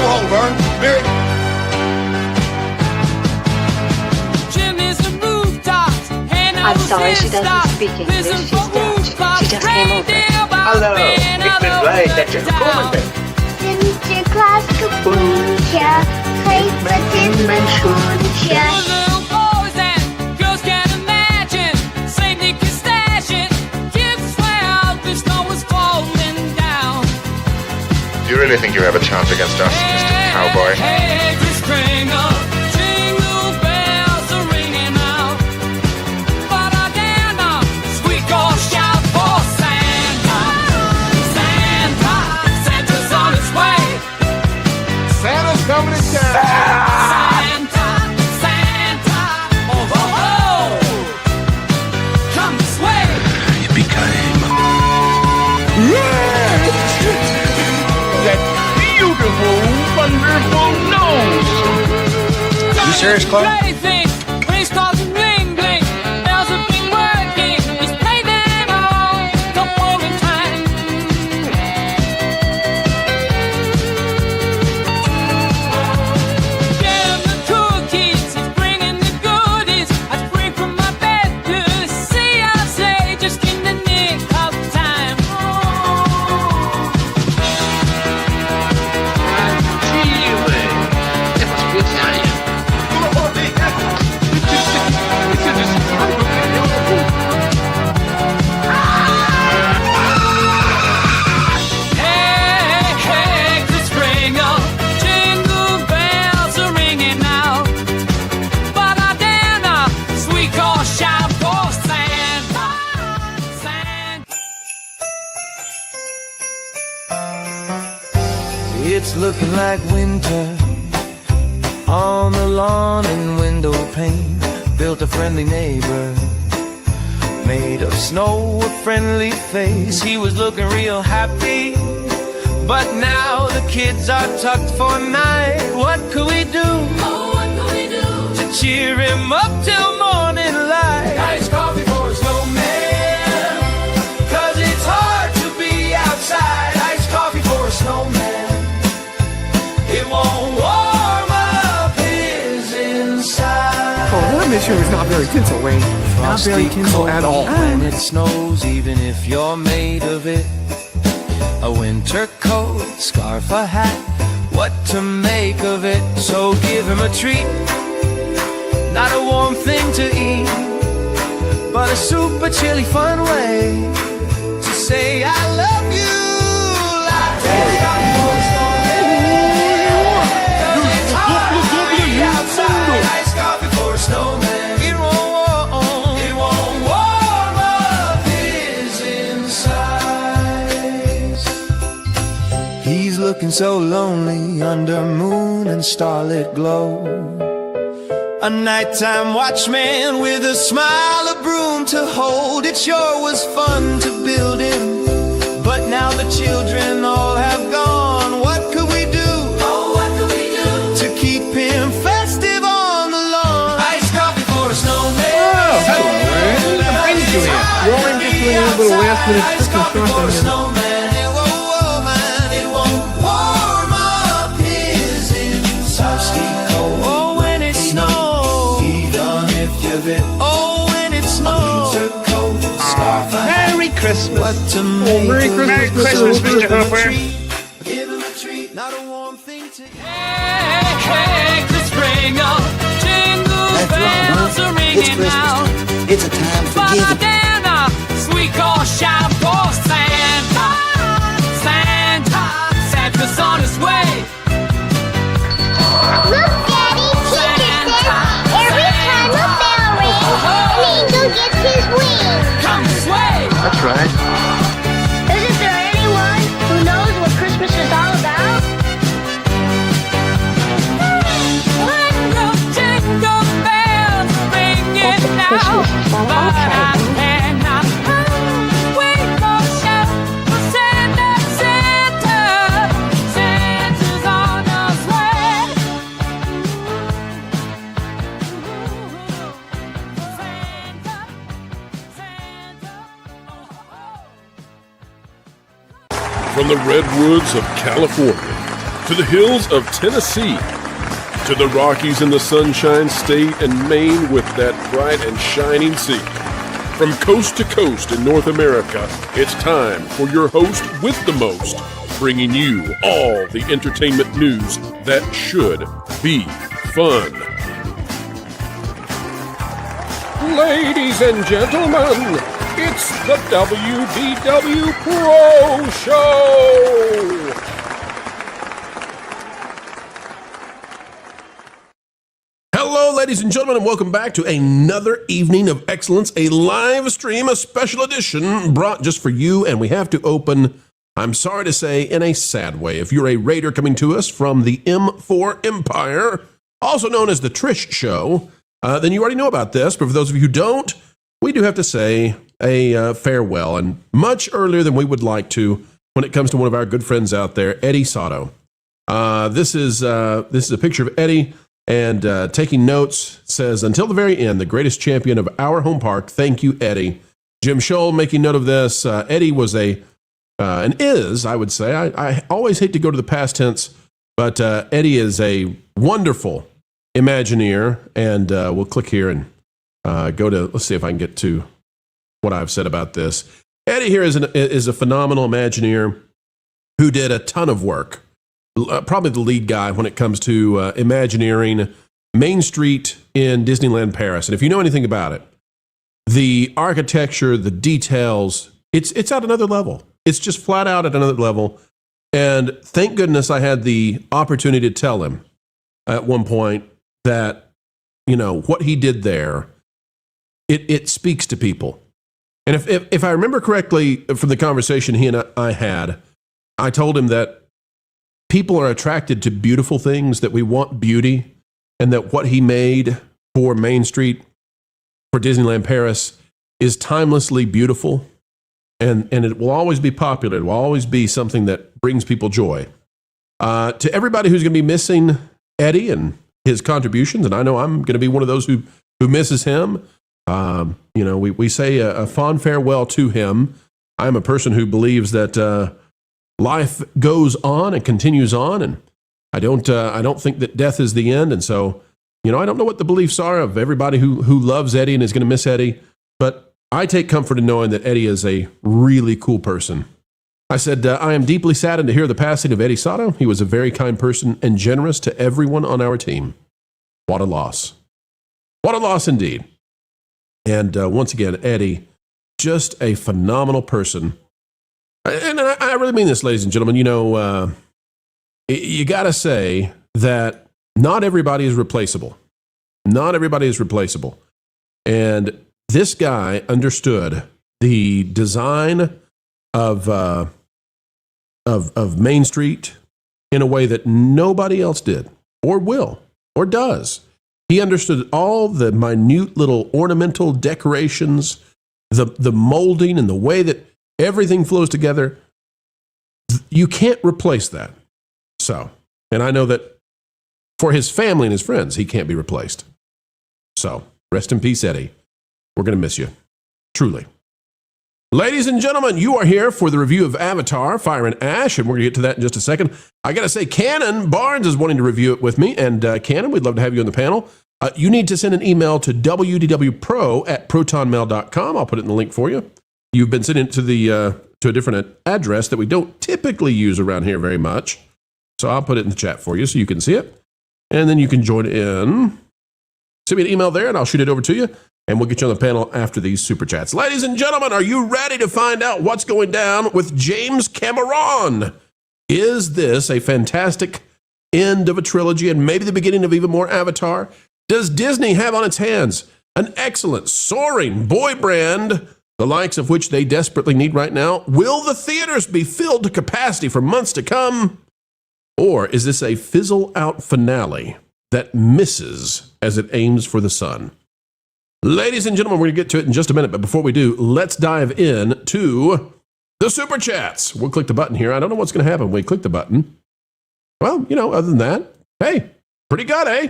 whoa, Vern. Mary. I'm sorry she doesn't speak English. She's deaf. She just came over. Hallo, ik ben blij dat je gekomen bent. Sinterklaas kapoentje, geef het in mijn schoentje. Do you really think you have a chance against us, Mr. Cowboy? Coming to town. Santa, Santa, oh, oh, oh. Come this way. Yippee-ki-yay. That beautiful, wonderful nose. You serious, Clark? It's looking like winter on the lawn and window pane. Built a friendly neighbor, made of snow a friendly face. He was looking real happy, but now the kids are tucked for night. What could we do? Oh, what could we do? To cheer him up till morning light? Iced coffee for a snowman, 'cause it's hard to be outside. Iced coffee for a snowman. It won't warm up his inside. Oh, that mission was not very tinsel, Wayne. Not very tinsel at all. When it snows, even if you're made of it. A winter coat, scarf, a hat. What to make of it? So give him a treat. Not a warm thing to eat, but a super chilly fun way to say I love you. Like iced coffee for a snowman. It won't warm up his insides. He's looking so lonely under moon and starlit glow. A nighttime watchman with a smile, a broom to hold. It sure was fun to build him, but now the children all have gone. What could we do? oh, what could we do? To keep him festive on the lawn? Iced coffee for a snowman. Oh, hello, Wayne. What brings you here? You're only just doing a little last-minute Christmas shopping. It won't warm up his inside. Oh, when it snows, even if you've it. Oh, when it snows, a coat, scarf, Merry Christmas. what to make Merry of Christmas, it. Mr. So give him a Hooper. treat. Give him a treat, not a warm thing to eat. Hey, hey, the spring up, jingle bells are ringing now. It's a time for giving. Banana, sweet corn shout for Santa, Santa, Santa's on his way. Look, Daddy, teacher says every time a bell rings, an angel gets his wings. Come this way. That's right. Isn't there anyone who knows what Christmas is all about? Jingle bells ringing now, but I cannot wait for shout for Santa, Santa, Santa's on his way. Santa, Santa, From the redwoods of California to the hills of Tennessee, to the Rockies in the Sunshine State and Maine with that bright and shining sea. From coast to coast in North America, it's time for your host with the most, bringing you all the entertainment news that should be fun. Ladies and gentlemen, it's the WDW Pro Show! Hello, ladies and gentlemen, and welcome back to another evening of excellence, a live stream, a special edition brought just for you, and we have to open, I'm sorry to say, in a sad way. If you're a raider coming to us from the M4 Empire, also known as the Trish Show, then you already know about this, but for those of you who don't, we do have to say a farewell, and much earlier than we would like to when it comes to one of our good friends out there, Eddie Sotto. This is a picture of Eddie, and taking notes, says, until the very end, the greatest champion of our home park. Thank you, Eddie. Jim Scholl making note of this. Eddie was and is, I would say, I always hate to go to the past tense, but Eddie is a wonderful Imagineer, and we'll click here and go to, let's see if I can get to what I've said about this. Eddie here is a phenomenal Imagineer who did a ton of work. Probably the lead guy when it comes to Imagineering Main Street in Disneyland Paris. And if you know anything about it, the architecture, the details, it's at another level. It's just flat out at another level. And thank goodness I had the opportunity to tell him at one point that, you know, what he did there, it speaks to people. And if I remember correctly from the conversation he and I had, I told him that people are attracted to beautiful things, that we want beauty, and that what he made for Main Street, for Disneyland Paris, is timelessly beautiful, and it will always be popular. It will always be something that brings people joy. To everybody who's going to be missing Eddie and his contributions, and I know I'm going to be one of those who misses him, we say a fond farewell to him. I'm a person who believes that life goes on and continues on, and I don't think that death is the end. And so, I don't know what the beliefs are of everybody who loves Eddie and is going to miss Eddie, but I take comfort in knowing that Eddie is a really cool person. I said, I am deeply saddened to hear the passing of Eddie Sotto. He was a very kind person and generous to everyone on our team. What a loss. What a loss indeed. And once again, Eddie, just a phenomenal person. And I really mean this, ladies and gentlemen. You got to say that not everybody is replaceable. Not everybody is replaceable. And this guy understood the design of Main Street in a way that nobody else did, or will, or does. He understood all the minute little ornamental decorations, the molding, and the way that everything flows together. You can't replace that. So, and I know that for his family and his friends, he can't be replaced. So, rest in peace, Eddie. We're going to miss you. Truly. Ladies and gentlemen, you are here for the review of Avatar, Fire and Ash, and we're going to get to that in just a second. I got to say, Canon Barnes is wanting to review it with me, and Canon, we'd love to have you on the panel. You need to send an email to wdwpro@protonmail.com. I'll put it in the link for you. You've been sending it to a different address that we don't typically use around here very much. So I'll put it in the chat for you so you can see it. And then you can join in. Send me an email there and I'll shoot it over to you. And we'll get you on the panel after these super chats. Ladies and gentlemen, are you ready to find out what's going down with James Cameron? Is this a fantastic end of a trilogy and maybe the beginning of even more Avatar? Does Disney have on its hands an excellent, soaring boy brand, the likes of which they desperately need right now? Will the theaters be filled to capacity for months to come? Or is this a fizzle-out finale that misses as it aims for the sun? Ladies and gentlemen, we're going to get to it in just a minute, but before we do, let's dive in to the Super Chats. We'll click the button here. I don't know what's going to happen when we click the button. Well, other than that, hey, pretty good, eh?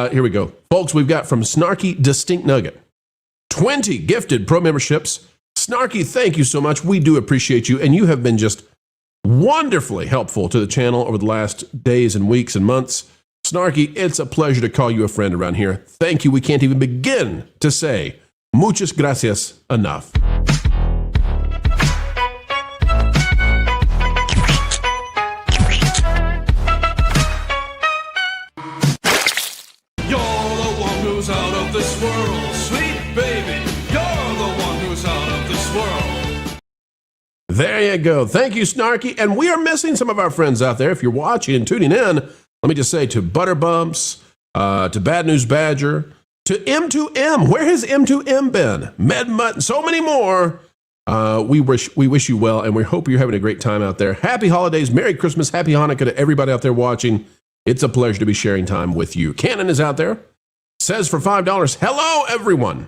Here we go. Folks, we've got from Snarky Distinct Nugget, 20 gifted pro memberships. Snarky, thank you so much. We do appreciate you, and you have been just wonderfully helpful to the channel over the last days and weeks and months. Snarky, it's a pleasure to call you a friend around here. Thank you. We can't even begin to say muchas gracias enough. You're the one who's out of this world, sweet baby. You're the one who's out of this world. There you go. Thank you, Snarky. And we are missing some of our friends out there. If you're watching and tuning in, let me just say to Butterbumps, to Bad News Badger, to M2M. Where has M2M been? MedMutt, and so many more. We wish you well, and we hope you're having a great time out there. Happy holidays, Merry Christmas, Happy Hanukkah to everybody out there watching. It's a pleasure to be sharing time with you. Canon is out there. Says for $5, hello, everyone.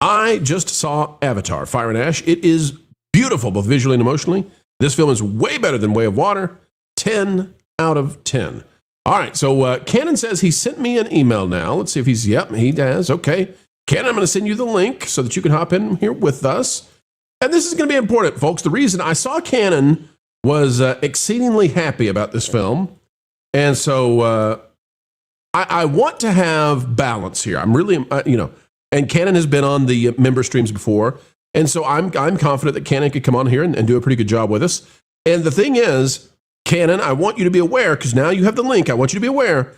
I just saw Avatar, Fire and Ash. It is beautiful, both visually and emotionally. This film is way better than Way of Water. 10 out of 10. All right, so Canon says he sent me an email now. Let's see if he does. Okay. Canon, I'm going to send you the link so that you can hop in here with us. And this is going to be important, folks. The reason I saw Canon was exceedingly happy about this film. And so I want to have balance here. I'm really, and Canon has been on the member streams before. And so I'm confident that Canon could come on here and do a pretty good job with us. And the thing is, Canon, I want you to be aware, because now you have the link. I want you to be aware.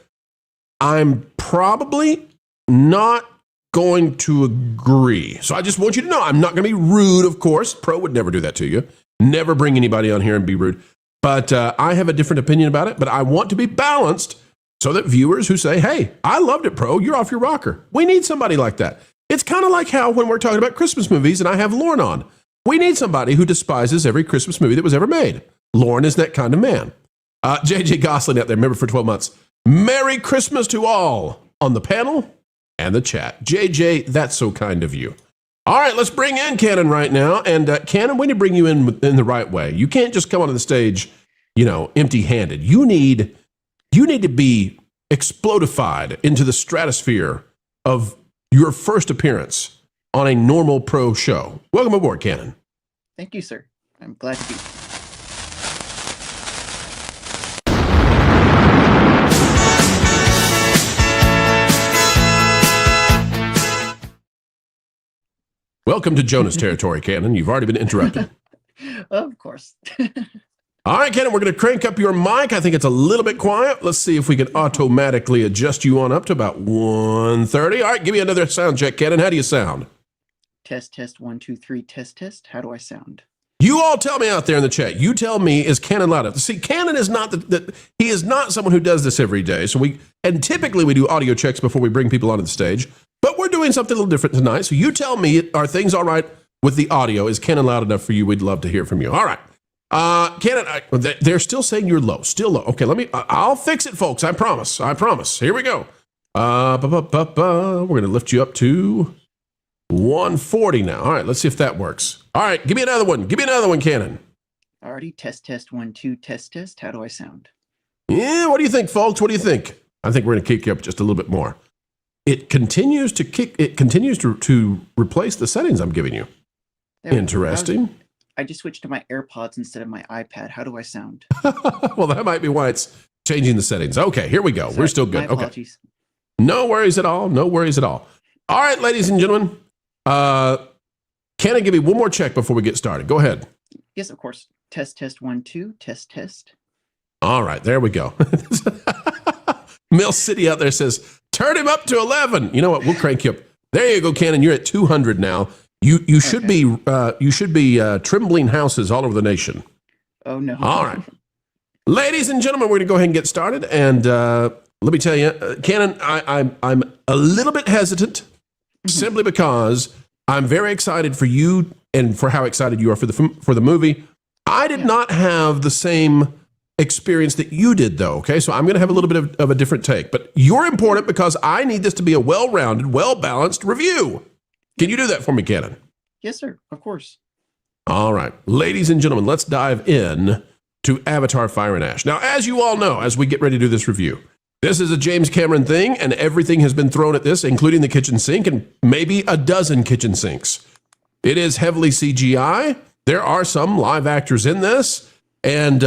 I'm probably not going to agree. So I just want you to know, I'm not going to be rude, of course. Pro would never do that to you. Never bring anybody on here and be rude. But I have a different opinion about it. But I want to be balanced so that viewers who say, hey, I loved it, Pro, you're off your rocker. We need somebody like that. It's kind of like how when we're talking about Christmas movies and I have Lorne on. We need somebody who despises every Christmas movie that was ever made. Lorne is that kind of man. JJ Gosling out there, member for 12 months. Merry Christmas to all on the panel and the chat. JJ, that's so kind of you. All right, let's bring in Canon right now. And Canon, we need to bring you in the right way. You can't just come onto the stage, empty-handed. You need to be explodified into the stratosphere of your first appearance on a normal pro show. Welcome aboard, Canon. Thank you, sir. I'm glad to be. Welcome to Jonas territory, Canon. You've already been interrupted. Of course. All right, Canon, we're going to crank up your mic. I think it's a little bit quiet. Let's see if we can automatically adjust you on up to about 130. All right, give me another sound check, Canon. How do you sound? Test, 1, 2, 3, test. How do I sound? You all tell me out there in the chat. You tell me, is Canon loud enough? See, Canon is not he is not someone who does this every day. And typically we do audio checks before we bring people onto the stage. But we're doing something a little different tonight. So you tell me, are things all right with the audio? Is Canon loud enough for you? We'd love to hear from you. All right. Canon, they're still saying you're low. Still low. Okay, I'll fix it, folks. I promise. Here we go. We're going to lift you up to 140 now. All right, let's see if that works. All right, give me another one. Canon. Already, test, 1, 2, test. How do I sound? Yeah, what do you think, folks? What do you think? I think we're going to kick you up just a little bit more. It continues to replace the settings I'm giving you. Interesting. I just switched to my AirPods instead of my iPad. How do I sound? Well, that might be why it's changing the settings. Okay, here we go. Sorry, we're still good. my apologies. Okay. No worries at all. All right, ladies and gentlemen. Can I give you one more check before we get started? Go ahead. Yes, of course. Test, 1, 2, test. All right, there we go. Mill City out there says, turn him up to 11. You know what? We'll crank you up. There you go, Canon. You're at 200 now. You should be trembling houses all over the nation. Oh no! All right, ladies and gentlemen, we're going to go ahead and get started. And let me tell you, Canon, I'm a little bit hesitant, simply because I'm very excited for you and for how excited you are for the movie. I did not have the same experience that you did, though. Okay, so I'm going to have a little bit of a different take. But you're important because I need this to be a well-rounded, well-balanced review. Can you do that for me, Canon? Yes, sir. Of course. All right. Ladies and gentlemen, let's dive in to Avatar Fire and Ash. Now, as you all know, as we get ready to do this review, this is a James Cameron thing, and everything has been thrown at this, including the kitchen sink and maybe a dozen kitchen sinks. It is heavily CGI. There are some live actors in this, And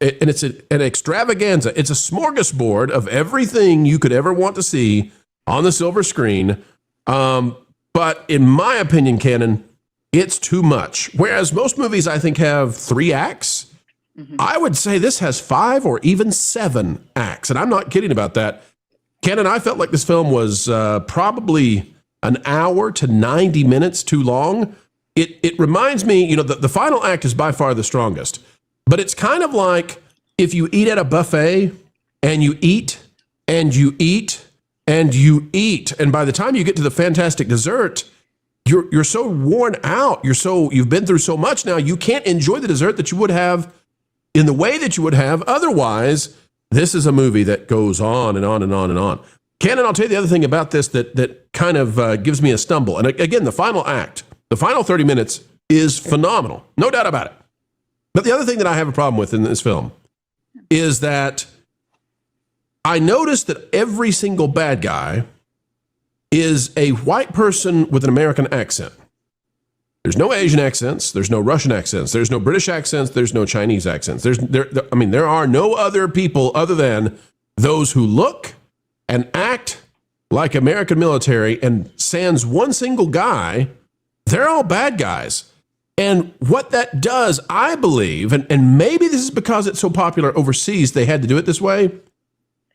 it's an extravaganza. It's a smorgasbord of everything you could ever want to see on the silver screen. But in my opinion, Canon, it's too much. Whereas most movies, I think, have 3 acts. I would say this has 5 or even 7 acts. And I'm not kidding about that. Canon, I felt like this film was probably an hour to 90 minutes too long. It reminds me, the final act is by far the strongest. But it's kind of like if you eat at a buffet and you eat and you eat and you eat, and by the time you get to the fantastic dessert, you're so worn out. You've been through so much now, you can't enjoy the dessert that you would have in the way that you would have otherwise. This is a movie that goes on and on and on and on. Canon, I'll tell you the other thing about this that kind of gives me a stumble. And again, the final act, the final 30 minutes is phenomenal. No doubt about it. But the other thing that I have a problem with in this film is that I noticed that every single bad guy is a white person with an American accent. There's no Asian accents. There's no Russian accents. There's no British accents. There's no Chinese accents. There are no other people other than those who look and act like American military, and sans one single guy, they're all bad guys. And what that does, I believe, and maybe this is because it's so popular overseas, they had to do it this way.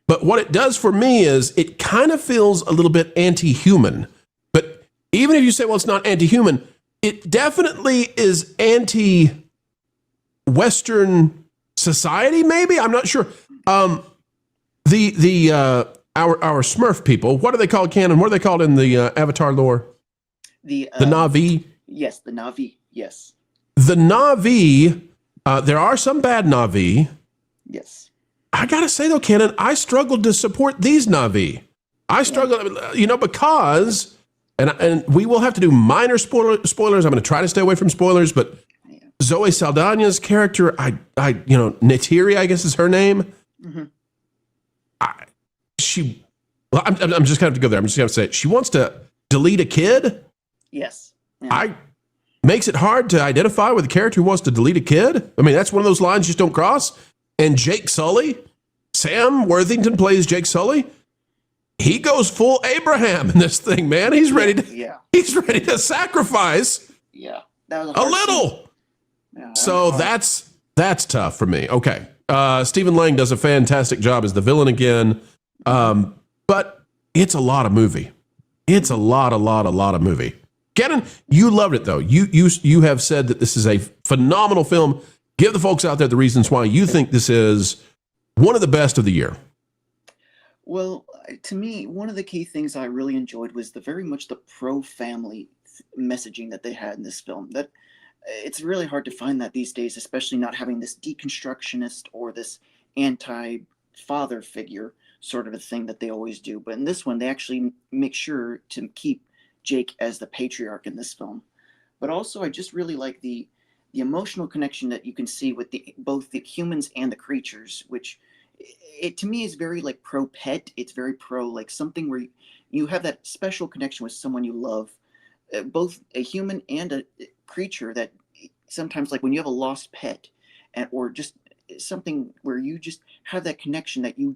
But what it does for me is it kind of feels a little bit anti-human. But even if you say, well, it's not anti-human, it definitely is anti-Western society, maybe? I'm not sure. Our Smurf people, what are they called, Canon? What are they called in the Avatar lore? The Na'vi? Yes, the Na'vi, yes. The Na'vi, there are some bad Na'vi. Yes. I gotta say though, Canon, I struggled to support these Na'vi. I struggled, because, and we will have to do minor spoilers. I'm going to try to stay away from spoilers, but Zoe Saldana's character, Neytiri, I guess is her name. Mm-hmm. I'm just going to have to go there. I'm just going to say it. She wants to delete a kid. Yes. Yeah. Makes it hard to identify with a character who wants to delete a kid. I mean, that's one of those lines you just don't cross. And Jake Sully, Sam Worthington plays Jake Sully. He goes full Abraham in this thing, man. He's ready to sacrifice. Yeah. That was a little. Yeah, so that's tough for me. Okay. Stephen Lang does a fantastic job as the villain again. But it's a lot of movie. It's a lot of movie. Canon, you loved it though. You have said that this is a phenomenal film. Give the folks out there the reasons why you think this is one of the best of the year. Well, to me, one of the key things I really enjoyed was very much the pro-family messaging that they had in this film. That it's really hard to find that these days, especially not having this deconstructionist or this anti-father figure sort of a thing that they always do. But in this one, they actually make sure to keep Jake as the patriarch in this film. But also, I just really like the emotional connection that you can see with both the humans and the creatures, which it to me is very like pro pet. It's very pro like something where you have that special connection with someone you love, both a human and a creature. That sometimes, like when you have a lost pet, or just something where you just have that connection that you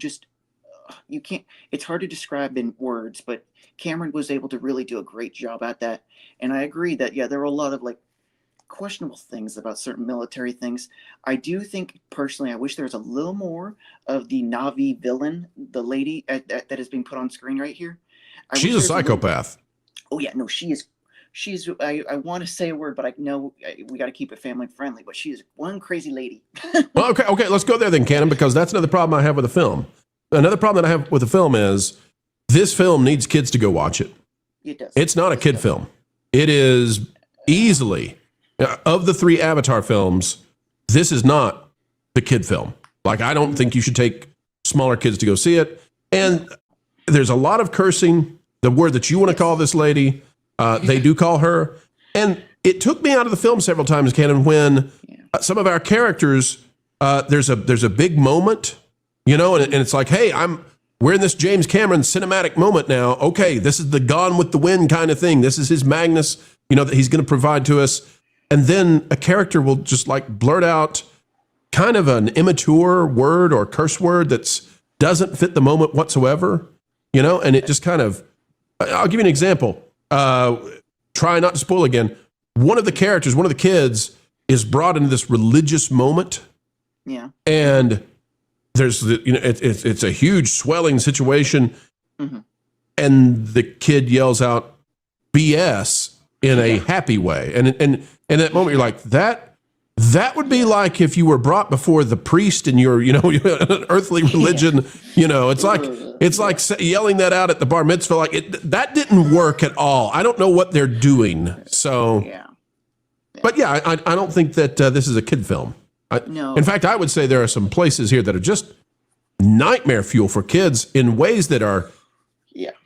can't. It's hard to describe in words, but Cameron was able to really do a great job at that. And I agree that there were a lot of like questionable things about certain military things. I do think personally, I wish there was a little more of the Na'vi villain, the lady that is being put on screen right here. She's a psychopath. Oh yeah, no, she is. I want to say a word, but I know we got to keep it family friendly. But she is one crazy lady. Well, okay, let's go there then, Canon, because that's another problem I have with the film. Another problem that I have with the film is this film needs kids to go watch it. It does. It's not a kid film. It is easily, of the 3 Avatar films, this is not the kid film. Like, I don't think you should take smaller kids to go see it. And there's a lot of cursing. The word that you want to call this lady, they do call her. And it took me out of the film several times, Canon, when some of our characters, there's a big moment, and it's like, hey, we're in this James Cameron cinematic moment now. Okay, this is the Gone with the Wind kind of thing. This is his Magnus, that he's going to provide to us. and then a character will just like blurt out kind of an immature word or curse word that's doesn't fit the moment whatsoever, and it just kind of, I'll give you an example. Try not to spoil again. One of the characters, one of the kids, is brought into this religious moment. Yeah. And there's it's a huge swelling situation. Mm-hmm. And the kid yells out BS in a happy way. And in that moment, you're like, that would be like if you were brought before the priest in your, an earthly religion, it's like yelling that out at the bar mitzvah. Like that didn't work at all. I don't know what they're doing. So, but I don't think that this is a kid film. No. In fact, I would say there are some places here that are just nightmare fuel for kids in ways that are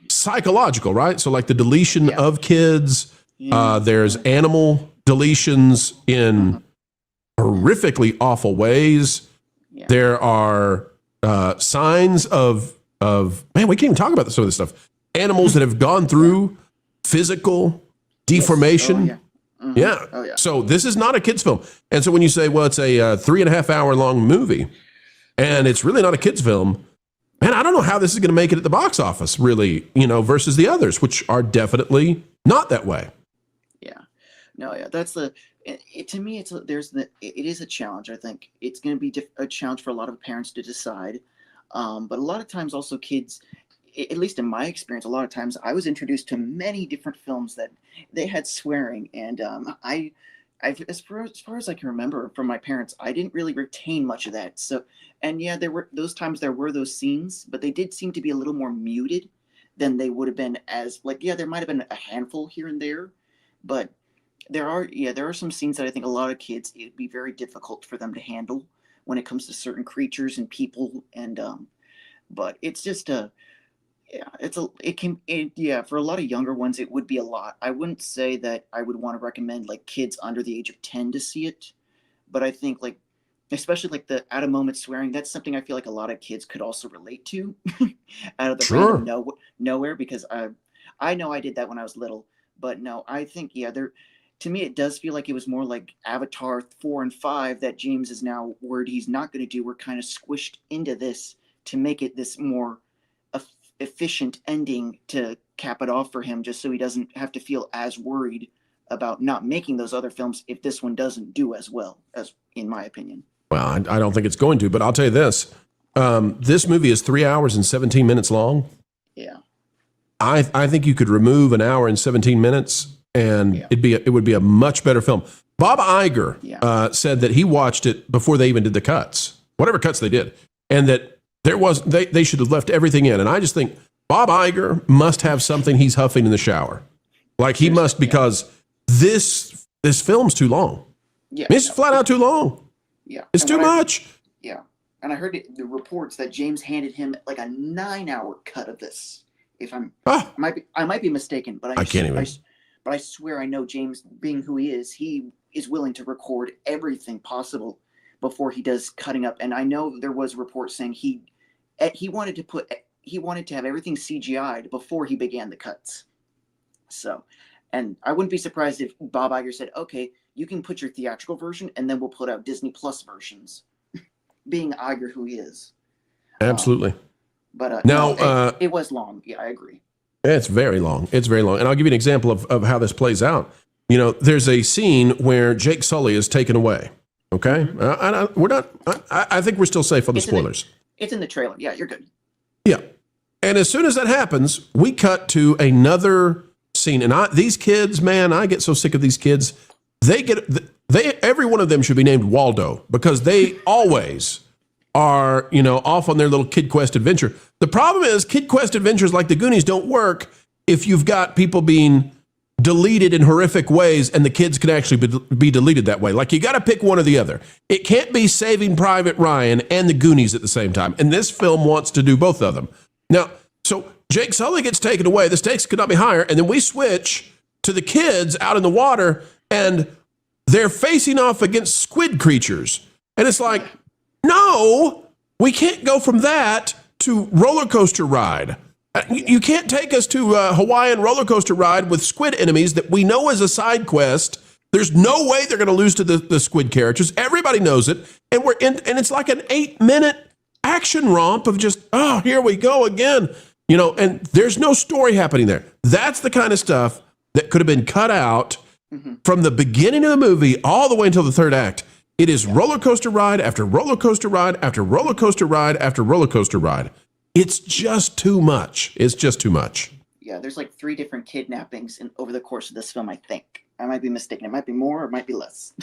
psychological, right? So like the deletion of kids, there's animal deletions in horrifically awful ways. Yeah. There are signs of man, we can't even talk about some of this stuff. Animals that have gone through physical deformation. Yes. Oh, yeah. Oh, yeah. So this is not a kid's film. And so when you say, well, it's a 3.5 hour long movie and it's really not a kid's film, man, I don't know how this is going to make it at the box office, really, versus the others, which are definitely not that way. Yeah. No, yeah, that's to me, it is a challenge. I think it's going to be a challenge for a lot of parents to decide. But a lot of times also kids, at least in my experience, a lot of times I was introduced to many different films that they had swearing. And I as far as I can remember from my parents, I didn't really retain much of that. So, and yeah, there were those times, there were those scenes, but they did seem to be a little more muted than they would have been there might have been a handful here and there, but there are some scenes that I think a lot of kids, it'd be very difficult for them to handle when it comes to certain creatures and people. And, but it's just for a lot of younger ones, it would be a lot. I wouldn't say that I would want to recommend like kids under the age of 10 to see it, but I think like, especially like the out of moment swearing, that's something I feel like a lot of kids could also relate to out of the random nowhere, because I know I did that when I was little, but no, I think, to me, it does feel like it was more like Avatar 4 and 5 that James is now worried he's not going to do. We're kind of squished into this to make it this more efficient ending to cap it off for him, just so he doesn't have to feel as worried about not making those other films if this one doesn't do as well, as in my opinion. Well, I don't think it's going to, but I'll tell you this. This movie is 3 hours and 17 minutes long. Yeah. I think you could remove an hour and 17 minutes and it would be a much better film. Bob Iger said that he watched it before they even did the cuts, whatever cuts they did, and that they should have left everything in. And I just think Bob Iger must have something he's huffing in the shower. Like he must, because this film's too long. Yeah. It's flat out too long. Yeah. It's too much. And I heard the reports that James handed him like a 9-hour cut of this. If I might be mistaken, but but I swear I know James, being who he is willing to record everything possible before he does cutting up. And I know there was reports saying he wanted to have everything CGI'd before he began the cuts. So, and I wouldn't be surprised if Bob Iger said, "Okay, you can put your theatrical version, and then we'll put out Disney Plus versions." Being Iger who he is. Absolutely. But now it was long. Yeah, I agree. It's very long. It's very long. And I'll give you an example of how this plays out. There's a scene where Jake Sully is taken away. Okay? I think we're still safe on the spoilers. It's in the trailer. Yeah, you're good. Yeah. And as soon as that happens, we cut to another scene. And these kids, man, I get so sick of these kids. Every one of them should be named Waldo, because they always are, off on their little Kid Quest adventure. The problem is Kid Quest adventures like the Goonies don't work if you've got people being deleted in horrific ways and the kids can actually be deleted that way. Like you got to pick one or the other. It can't be Saving Private Ryan and the Goonies at the same time. And this film wants to do both of them. Now, so Jake Sully gets taken away. The stakes could not be higher. And then we switch to the kids out in the water and they're facing off against squid creatures. And it's like, no, we can't go from that to roller coaster ride. You can't take us to a Hawaiian roller coaster ride with squid enemies that we know is a side quest There's no way they're going to lose to the squid characters. Everybody knows it. And and it's like an 8-minute action romp of just, oh, here we go again. And there's no story happening there. That's the kind of stuff that could have been cut out from the beginning of the movie all the way until the third act. It is roller coaster ride after roller coaster ride after roller coaster ride after roller coaster ride. It's just too much. It's just too much. Yeah, there's like 3 different kidnappings over the course of this film, I think. I might be mistaken. It might be more or it might be less.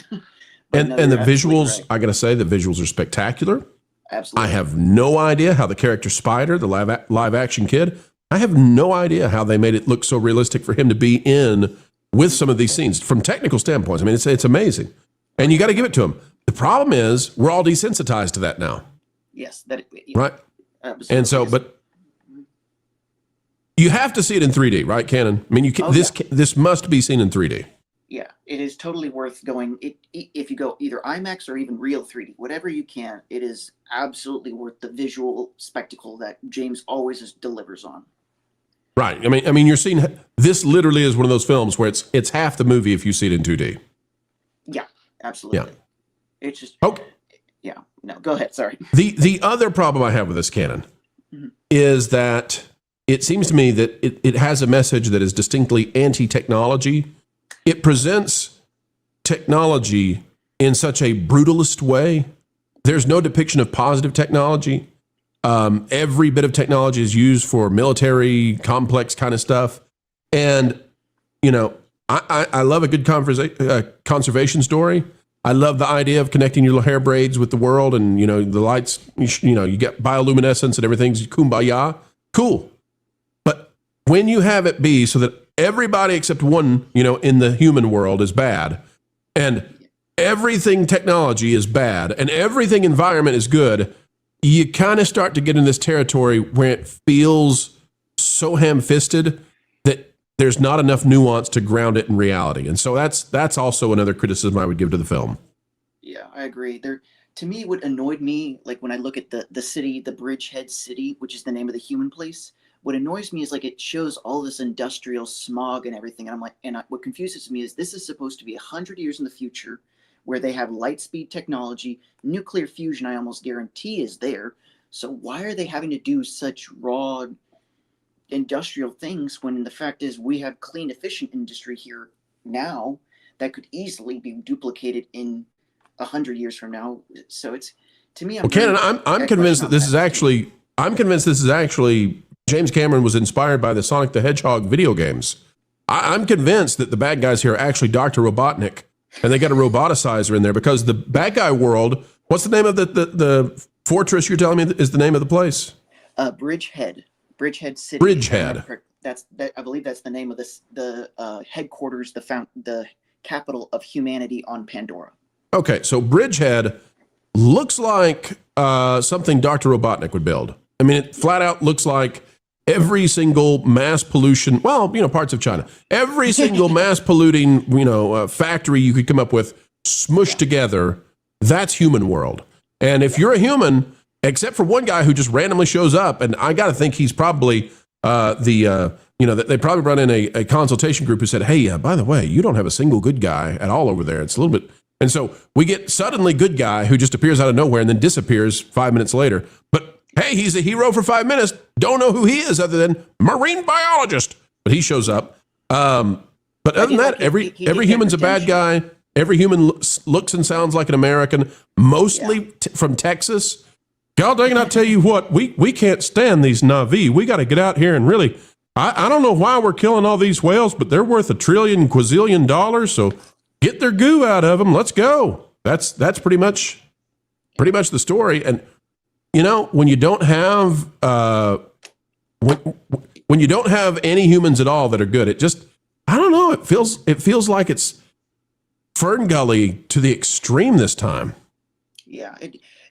and the visuals, right. I got to say, the visuals are spectacular. Absolutely. I have no idea how the character Spider, the live action kid, I have no idea how they made it look so realistic for him to be in with some of these scenes from technical standpoints. I mean, it's amazing. And you got to give it to him. The problem is we're all desensitized to that now. Yes. Right. Absolutely. And so, but you have to see it in 3D, right, Canon? I mean, this must be seen in 3D. Yeah, it is totally worth going. If you go either IMAX or even real 3D, whatever you can, it is absolutely worth the visual spectacle that James always delivers on. Right. I mean, you're seeing this literally is one of those films where it's half the movie if you see it in 2D. Yeah, absolutely. Yeah. It's just okay. Yeah. No, go ahead. Sorry. The other problem I have with this Canon is that it seems to me that it has a message that is distinctly anti-technology. It presents technology in such a brutalist way. There's no depiction of positive technology. Every bit of technology is used for military, complex kind of stuff. And, I love a good conservation story. I love the idea of connecting your hair braids with the world and, the lights, you get bioluminescence and everything's kumbaya. Cool. But when you have it be so that everybody except one, in the human world is bad, and everything technology is bad, and everything environment is good, you kind of start to get in this territory where it feels so ham-fisted that there's not enough nuance to ground it in reality. And so that's also another criticism I would give to the film. Yeah, I agree. To me, what annoyed me, like when I look at the city, the Bridgehead City, which is the name of the human place, what annoys me is like it shows all this industrial smog and everything. And I'm like, what confuses me is this is supposed to be 100 years in the future where they have light speed technology, nuclear fusion, I almost guarantee is there. So why are they having to do such raw industrial things when the fact is we have clean, efficient industry here now that could easily be duplicated in 100 years from now? So it's, to me, Canon, I'm convinced that this is actually, James Cameron was inspired by the Sonic the Hedgehog video games. I'm convinced that the bad guys here are actually Dr. Robotnik, and they got a roboticizer in there because the bad guy world, what's the name of the fortress you're telling me is the name of the place? Bridgehead City. Bridgehead. I believe that's the name of the headquarters, the capital of humanity on Pandora. Okay, so Bridgehead looks like something Dr. Robotnik would build. I mean, it flat out looks like every single mass pollution, parts of China, every single mass polluting, factory you could come up with smushed together, that's human world. And if you're a human, except for one guy who just randomly shows up, and I got to think he's probably they probably run in a consultation group who said, hey, by the way, you don't have a single good guy at all over there. It's a little bit. And so we get suddenly good guy who just appears out of nowhere and then disappears 5 minutes later. But hey, he's a hero for 5 minutes. Don't know who he is other than marine biologist. But he shows up. But other than that, every human's a bad guy. Every human looks and sounds like an American, mostly from Texas. God dang it, I tell you what, we can't stand these Na'vi. We got to get out here and really, I don't know why we're killing all these whales, but they're worth $1 trillion, quazillion dollars. So get their goo out of them. Let's go. That's pretty much the story. And when you don't have when you don't have any humans at all that are good, it just, I don't know. It feels like it's Fern Gully to the extreme this time. Yeah,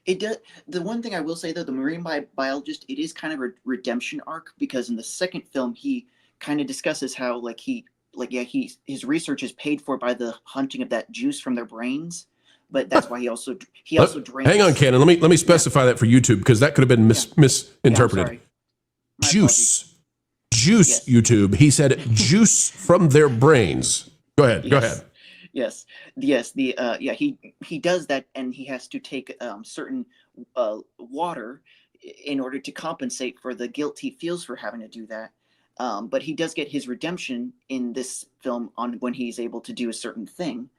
it does. The one thing I will say though, the marine biologist, it is kind of a redemption arc because in the second film he kind of discusses how his research is paid for by the hunting of that juice from their brains. But that's why he also drinks. Hang on, Canon. Let me specify that for YouTube because that could have been misinterpreted. Juice, yes. YouTube. He said juice from their brains. Go ahead. Yes, yes. He does that, and he has to take certain water in order to compensate for the guilt he feels for having to do that. But he does get his redemption in this film on when he's able to do a certain thing.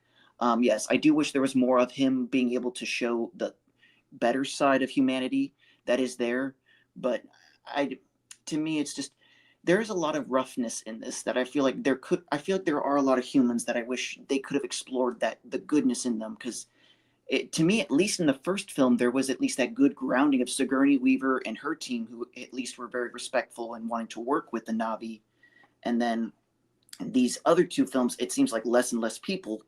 Yes, I do wish there was more of him being able to show the better side of humanity that is there, but I, to me, it's just there's a lot of roughness in this that I feel like there are a lot of humans that I wish they could have explored that the goodness in them, because to me, at least in the first film, there was at least that good grounding of Sigourney Weaver and her team, who at least were very respectful and wanting to work with the Na'vi. And then these other two films, it seems like less and less people.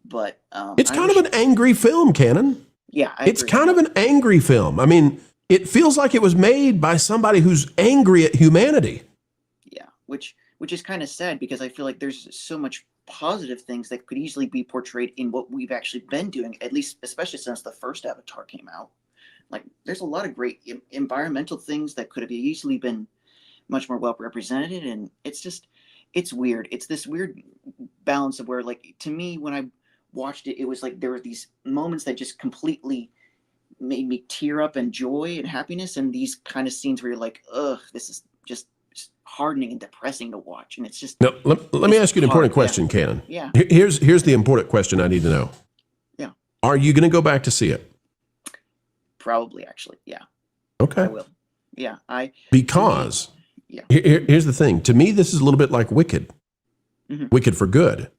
But it's kind of an angry film, Canon. Yeah, it's kind of an angry film. I mean, it feels like it was made by somebody who's angry at humanity. Yeah, which is kind of sad, because I feel like there's so much positive things that could easily be portrayed in what we've actually been doing, at least especially since the first Avatar came out. Like, there's a lot of great environmental things that could have easily been much more well represented, and it's weird. It's this weird balance of where, like, to me, when I watched it, it was like there were these moments that just completely made me tear up in joy and happiness, and these kind of scenes where you're like, ugh, this is just hardening and depressing to watch. And it's just now, let me ask you an important question, Canon. Yeah. Here's the important question I need to know. Yeah. Are you going to go back to see it? Probably, actually. Yeah. Okay. I will. Yeah. Because yeah. Here's the thing. To me, this is a little bit like Wicked. Mm-hmm. Wicked for good.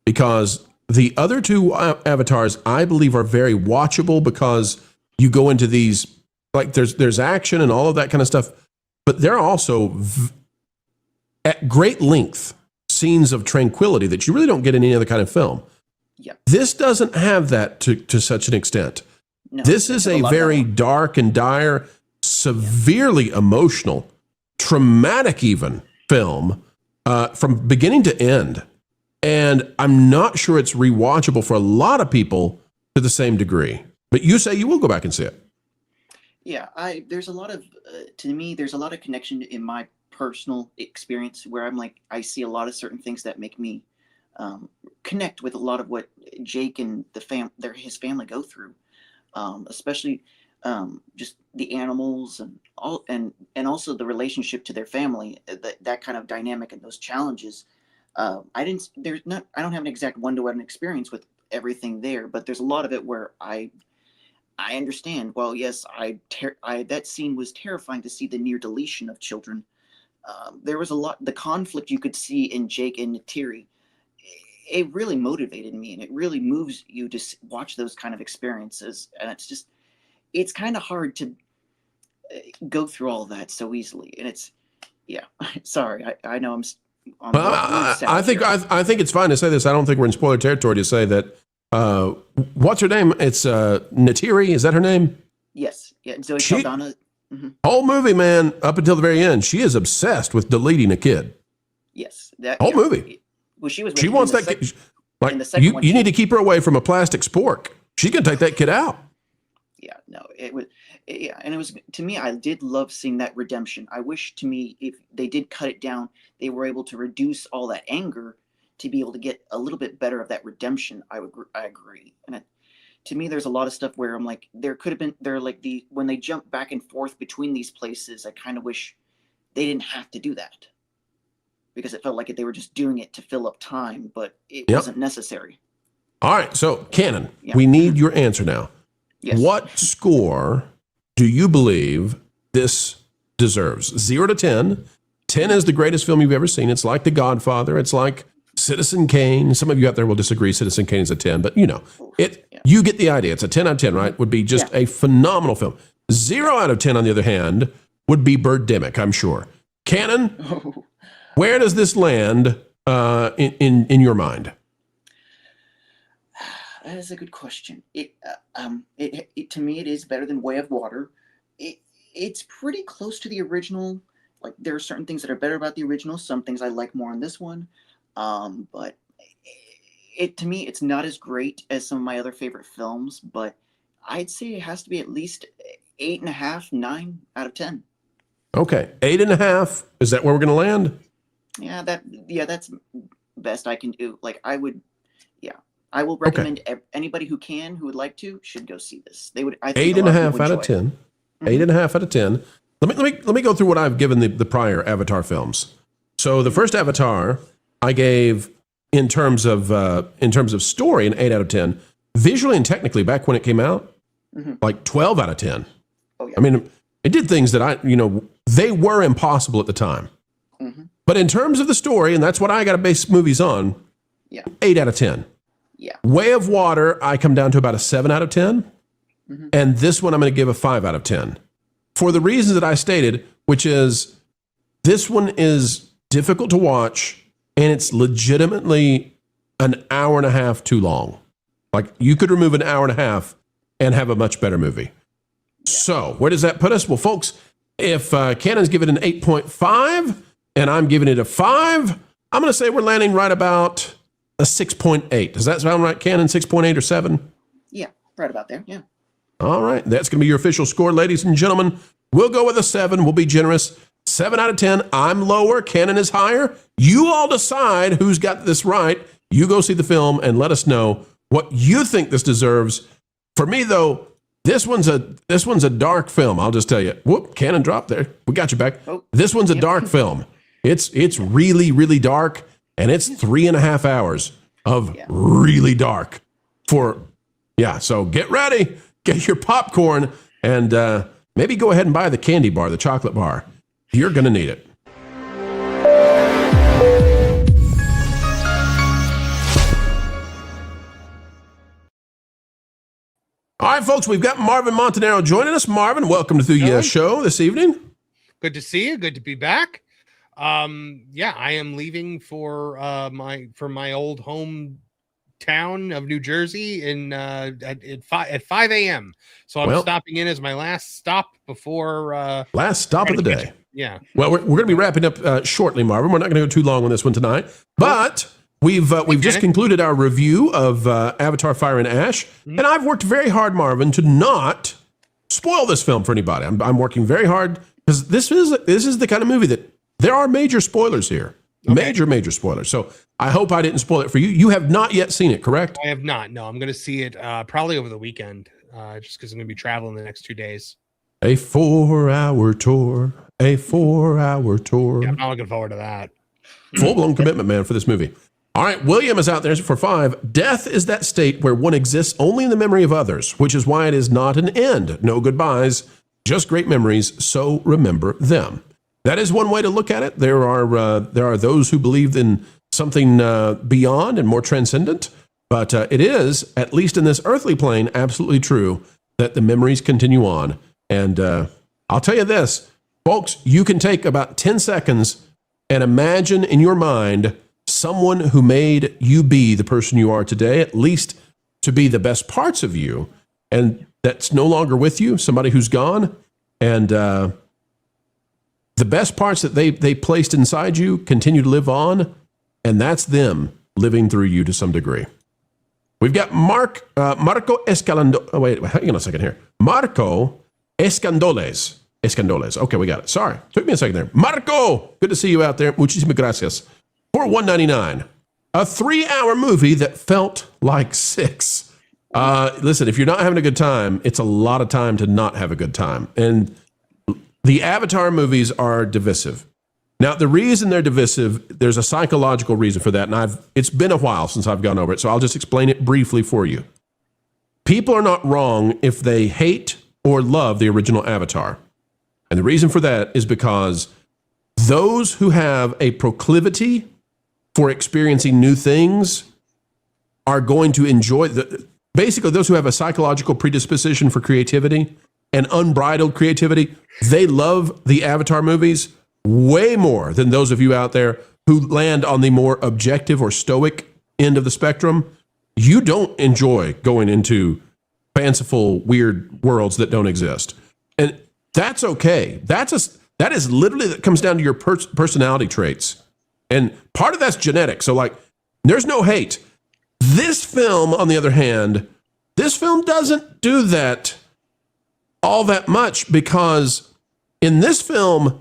Because the other two avatars, I believe, are very watchable, because you go into these, like, there's action and all of that kind of stuff, but there are also at great length scenes of tranquility that you really don't get in any other kind of film. Yep. This doesn't have that to such an extent. No, this is a very dark and dire, severely emotional, traumatic even film from beginning to end. And I'm not sure it's rewatchable for a lot of people to the same degree. But you say you will go back and see it. Yeah, there's a lot of to me, there's a lot of connection in my personal experience where I'm like, I see a lot of certain things that make me connect with a lot of what Jake and his family go through, especially just the animals and all, and also the relationship to their family, that kind of dynamic and those challenges. I don't have an exact one-to-one experience with everything there, but there's a lot of it where I understand. Well, yes, that scene was terrifying to see the near deletion of children. There was a lot, the conflict you could see in Jake and Neytiri. It really motivated me, and it really moves you to watch those kind of experiences. And it's kind of hard to go through all of that so easily. And sorry, I know I think it's fine to say this. I don't think we're in spoiler territory to say that. What's her name? It's Neytiri. Is that her name? Yes. Yeah. Zoe Saldana. Mm-hmm. Whole movie, man, up until the very end, she is obsessed with deleting a kid. Yes. Whole movie. Well, she wants that kid. Like, you need to keep her away from a plastic spork. She's gonna take that kid out. Yeah. No. It was. Yeah, and it was, to me, I did love seeing that redemption. I wish, to me, if they did cut it down, they were able to reduce all that anger to be able to get a little bit better of that redemption. I agree. And to me, there's a lot of stuff where I'm like, when they jump back and forth between these places, I kind of wish they didn't have to do that, because it felt like they were just doing it to fill up time, but it wasn't necessary. All right, so Canon, we need your answer now. Yes. What score do you believe this deserves? 0 to 10. 10 is the greatest film you've ever seen. It's like The Godfather. It's like Citizen Kane. Some of you out there will disagree. Citizen Kane is a 10, but you get the idea. It's a 10 out of 10, right? Would be just a phenomenal film. 0 out of 10, on the other hand, would be Birdemic, I'm sure. Canon, where does this land in your mind? That is a good question. To me, it is better than Way of Water. It's pretty close to the original. Like, there are certain things that are better about the original. Some things I like more on this one. But to me, it's not as great as some of my other favorite films. But I'd say it has to be at least 8.5, 9 out of 10. Okay, 8.5. Is that where we're going to land? Yeah, that's best I can do. Like, I would. Yeah, I will recommend anybody who would like to, should go see this. They would. I think 8.5 out of 10. 8.5 out of 10. Let me go through what I've given the prior Avatar films. So the first Avatar, I gave in terms of story an 8 out of 10. Visually and technically, back when it came out, like 12 out of 10. Oh, yeah. I mean, it did things that they were impossible at the time. But in terms of the story, and that's what I got to base movies on, 8 out of 10. Yeah. Way of Water, I come down to about a 7 out of 10. And this one I'm going to give a 5 out of 10. For the reasons that I stated, which is this one is difficult to watch, and it's legitimately an hour and a half too long. Like, you could remove an hour and a half and have a much better movie. So where does that put us? Well, folks, if Canon's giving it an 8.5 and I'm giving it a 5, I'm going to say we're landing right about a 6.8. Does that sound right, Canon? 6.8 or 7? Yeah, right about there. Yeah. All right. That's going to be your official score, ladies and gentlemen. We'll go with a 7. We'll be generous. 7 out of 10. I'm lower. Canon is higher. You all decide who's got this right. You go see the film and let us know what you think this deserves. For me, though, this one's a dark film. I'll just tell you. Whoop, Canon dropped there. We got you back. This one's a dark film. It's really, really dark, and it's 3.5 hours of really dark. So get ready, get your popcorn, and maybe go ahead and buy the candy bar, the chocolate bar. You're going to need it. All right, folks, we've got Marvin Montanaro joining us. Marvin, welcome to the show this evening. Good to see you. Good to be back. I am leaving for my old hometown of New Jersey at 5 a.m. So I'm stopping in as my last stop before last stop of the day. Yeah. Well, we're going to be wrapping up shortly, Marvin. We're not going to go too long on this one tonight, but we've just concluded our review of Avatar: Fire and Ash, and I've worked very hard, Marvin, to not spoil this film for anybody. I'm working very hard because this is the kind of movie that there are major spoilers here. Major spoilers. So I hope I didn't spoil it for you. You have not yet seen it, correct? I have not. No, I'm going to see it probably over the weekend, just because I'm going to be traveling the next 2 days. A 4-hour tour. A 4-hour tour. Yeah, I'm not looking forward to that. Full-blown commitment, man, for this movie. All right, William is out there for 5. Death is that state where one exists only in the memory of others, which is why it is not an end. No goodbyes, just great memories, so remember them. That is one way to look at it. There are those who believe in something beyond and more transcendent, but it is, at least in this earthly plane, absolutely true that the memories continue on. And I'll tell you this, folks, you can take about 10 seconds and imagine in your mind someone who made you be the person you are today, at least to be the best parts of you, and that's no longer with you, somebody who's gone, and the best parts that they placed inside you continue to live on, and that's them living through you to some degree. We've got Marco Escalando. Oh, wait, hang on a second here. Marco Escandoles. Okay, we got it. Sorry, took me a second there. Marco, good to see you out there. Muchísimas gracias. For $1.99, a 3-hour movie that felt like 6. Listen, if you're not having a good time, it's a lot of time to not have a good time. And the Avatar movies are divisive. Now, the reason they're divisive, there's a psychological reason for that, and it's been a while since I've gone over it, so I'll just explain it briefly for you. People are not wrong if they hate or love the original Avatar. And the reason for that is because those who have a proclivity for experiencing new things are going to enjoy basically those who have a psychological predisposition for creativity and unbridled creativity, they love the Avatar movies way more than those of you out there who land on the more objective or stoic end of the spectrum. You don't enjoy going into fanciful, weird worlds that don't exist. And that's okay. That is literally, that comes down to your personality traits. And part of that's genetic. So, like, there's no hate. This film, on the other hand, this film doesn't do that all that much, because in this film,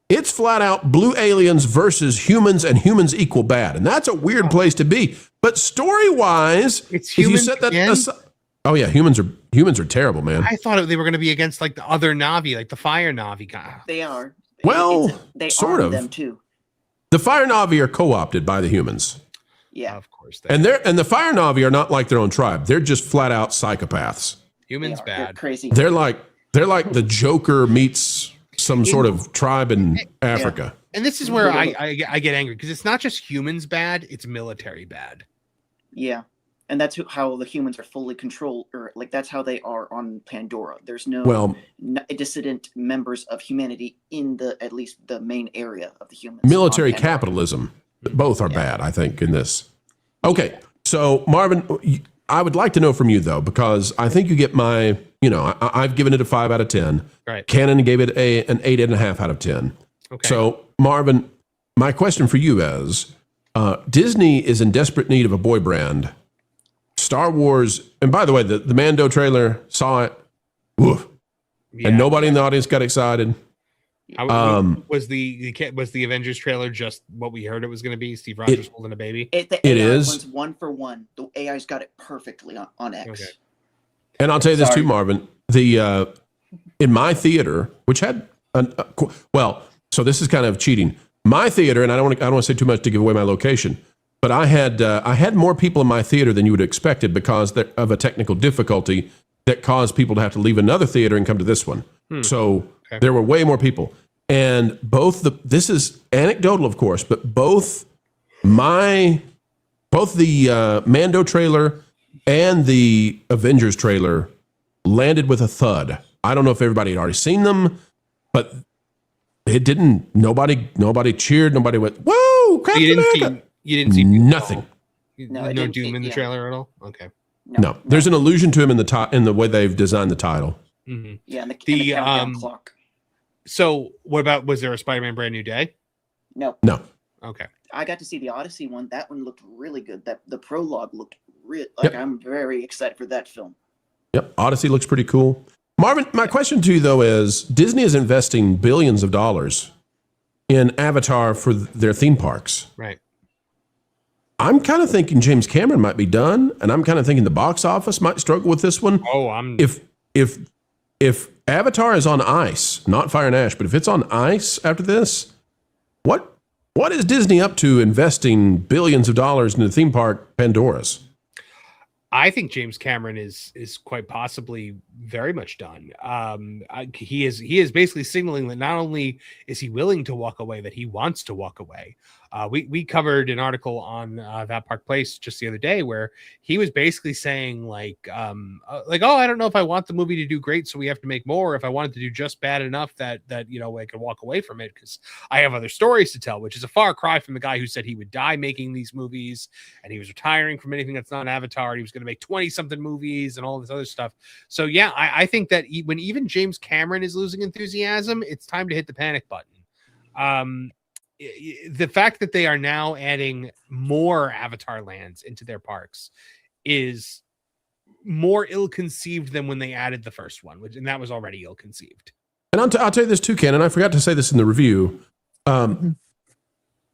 it's flat out blue aliens versus humans, and humans equal bad. And that's a weird place to be. But story wise, It's if you humans set that again? aside, oh yeah, humans are terrible, man. I thought they were going to be against like the other Navi, like the fire Navi guy. They are. Well, they sort arm of. them too. The Fire Navi are co-opted by the humans. Yeah, Of course. And the Fire Navi are not like their own tribe. They're just flat out psychopaths. Humans They're bad. crazy. They're like the Joker meets some sort of tribe in Africa. And this is where I get angry because it's not just humans bad, it's military bad. Yeah, and that's how the humans are fully controlled, or like that's how they are on Pandora. There's no dissident members of humanity in at least the main area of the humans. Military capitalism. Both are bad, I think, in this. Okay, so Marvin, I would like to know from you though, because I think you get my, I've given it a 5 out of 10. Right. Canon gave it an 8.5 out of 10. Okay. So Marvin, my question for you is, Disney is in desperate need of a boy brand. Star Wars, and by the way, the Mando trailer, saw it, woof, and nobody in the audience got excited. Was the Avengers trailer just what we heard it was going to be? Steve Rogers holding a baby. The AI one's 1 for 1. The AI's got it perfectly on X. Okay. And I'll tell you this too, Marvin. In my theater, which had so this is kind of cheating. My theater, and I don't want to say too much to give away my location, but I had more people in my theater than you would have expected because of a technical difficulty that caused people to have to leave another theater and come to this one. So there were way more people. And this is anecdotal, of course, but both the Mando trailer and the Avengers trailer landed with a thud. I don't know if everybody had already seen them, but it didn't. Nobody cheered. Nobody went, "Whoa, Captain America!" You didn't see nothing. No Doom in the trailer at all. Okay. No. There's an allusion to him in the way they've designed the title. Mm-hmm. Yeah, and the countdown clock. So, what about? Was there a Spider-Man Brand New Day? No. Okay. I got to see the Odyssey one. That one looked really good. The prologue looked real. I'm very excited for that film. Yep, Odyssey looks pretty cool. Marvin, my question to you though is: Disney is investing billions of dollars in Avatar for their theme parks. Right. I'm kind of thinking James Cameron might be done, and I'm kind of thinking the box office might struggle with this one. If Avatar is on ice, not Fire and Ash, but if it's on ice after this, what is Disney up to investing billions of dollars in the theme park Pandora's? I think James Cameron is quite possibly very much done. He is basically signaling that not only is he willing to walk away, that he wants to walk away. We covered an article on That Park Place just the other day where he was basically saying oh, I don't know if I want the movie to do great, so we have to make more. If I want it to do just bad enough that I can walk away from it because I have other stories to tell, which is a far cry from the guy who said he would die making these movies and he was retiring from anything that's not Avatar. And he was going to make 20-something movies and all this other stuff. So yeah, I think that when even James Cameron is losing enthusiasm, it's time to hit the panic button. The fact that they are now adding more Avatar lands into their parks is more ill-conceived than when they added the first one, and that was already ill-conceived. And I'll tell you this too, Ken, and I forgot to say this in the review. When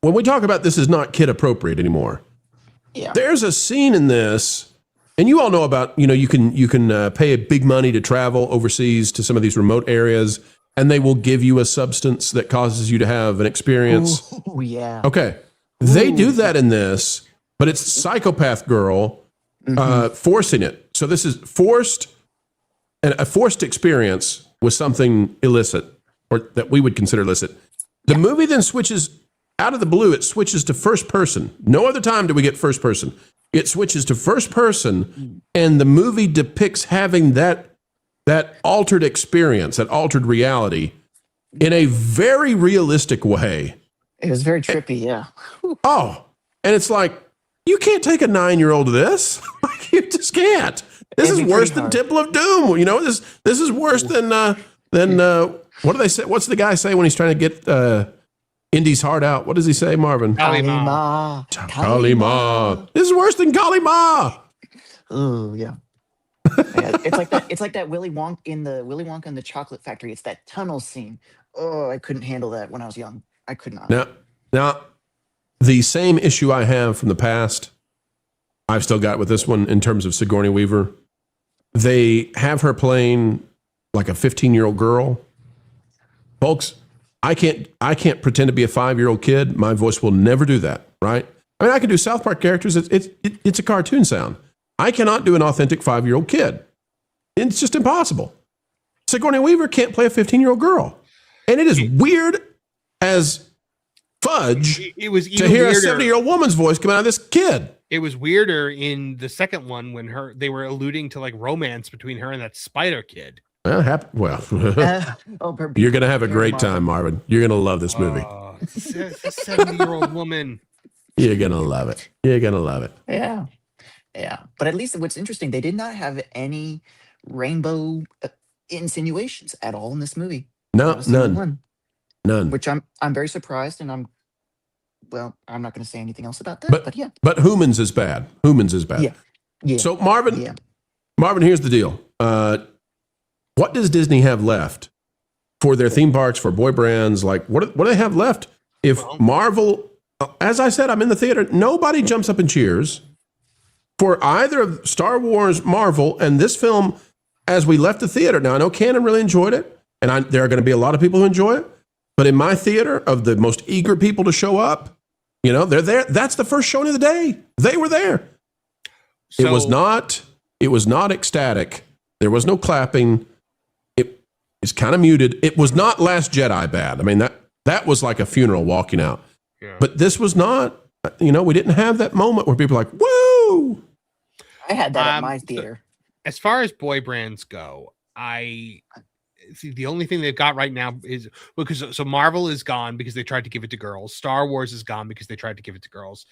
we talk about this is not kid appropriate anymore. Yeah. There's a scene in this, and you all know about, you can pay a big money to travel overseas to some of these remote areas, and they will give you a substance that causes you to have an experience. Oh, yeah. Okay. They do that in this, but it's psychopath girl forcing it. So this is a forced experience with something illicit, or that we would consider illicit. The movie then switches, out of the blue, it switches to first person. No other time do we get first person. It switches to first person, and the movie depicts having that altered experience, that altered reality, in a very realistic way. It was very trippy, yeah. Oh, and it's like, you can't take a 9-year-old to this. You just can't. This is worse than Temple of Doom. This is worse than what do they say? What's the guy say when he's trying to get Indy's heart out? What does he say, Marvin? Kali Ma. This is worse than Kali Ma. Oh, yeah. It's like that Willy Wonka in the Chocolate Factory. It's that tunnel scene. Oh, I couldn't handle that when I was young. I could not. Now, the same issue I have from the past I've still got with this one in terms of Sigourney Weaver. They have her playing like a 15-year-old girl. Folks, I can't pretend to be a 5-year-old kid. My voice will never do that, right? I mean, I can do South Park characters. It's a cartoon sound. I cannot do an authentic 5-year-old kid. It's just impossible. Sigourney Weaver can't play a 15-year-old girl. And it is weird as fudge it was to hear weirder. A 70-year-old woman's voice come out of this kid. It was weirder in the second one when they were alluding to like romance between her and that spider kid. You're going to have a great time, Marvin. You're going to love this movie. It's a 70-year-old woman. You're going to love it. You're going to love it. Yeah. Yeah. But at least what's interesting, they did not have any rainbow insinuations at all in this movie. No, none. None. Which I'm very surprised, and I'm not going to say anything else about that. But yeah. But humans is bad. Humans is bad. Yeah. So Marvin, here's the deal. What does Disney have left for their theme parks, for boy brands? Like, what do they have left? If Marvel, as I said, I'm in the theater. Nobody jumps up and cheers for either of Star Wars, Marvel, and this film. As we left the theater, now I know Canon really enjoyed it, and there are going to be a lot of people who enjoy it. But in my theater, of the most eager people to show up, they're there. That's the first showing of the day. They were there. So, it was not ecstatic. There was no clapping. It's kind of muted. It was not Last Jedi bad. I mean, that was like a funeral walking out. Yeah. But this was not, we didn't have that moment where people are like, woo! I had that at my theater. As far as boy brands go, I see the only thing they've got right now is so Marvel is gone because they tried to give it to girls. Star Wars is gone because they tried to give it to girls.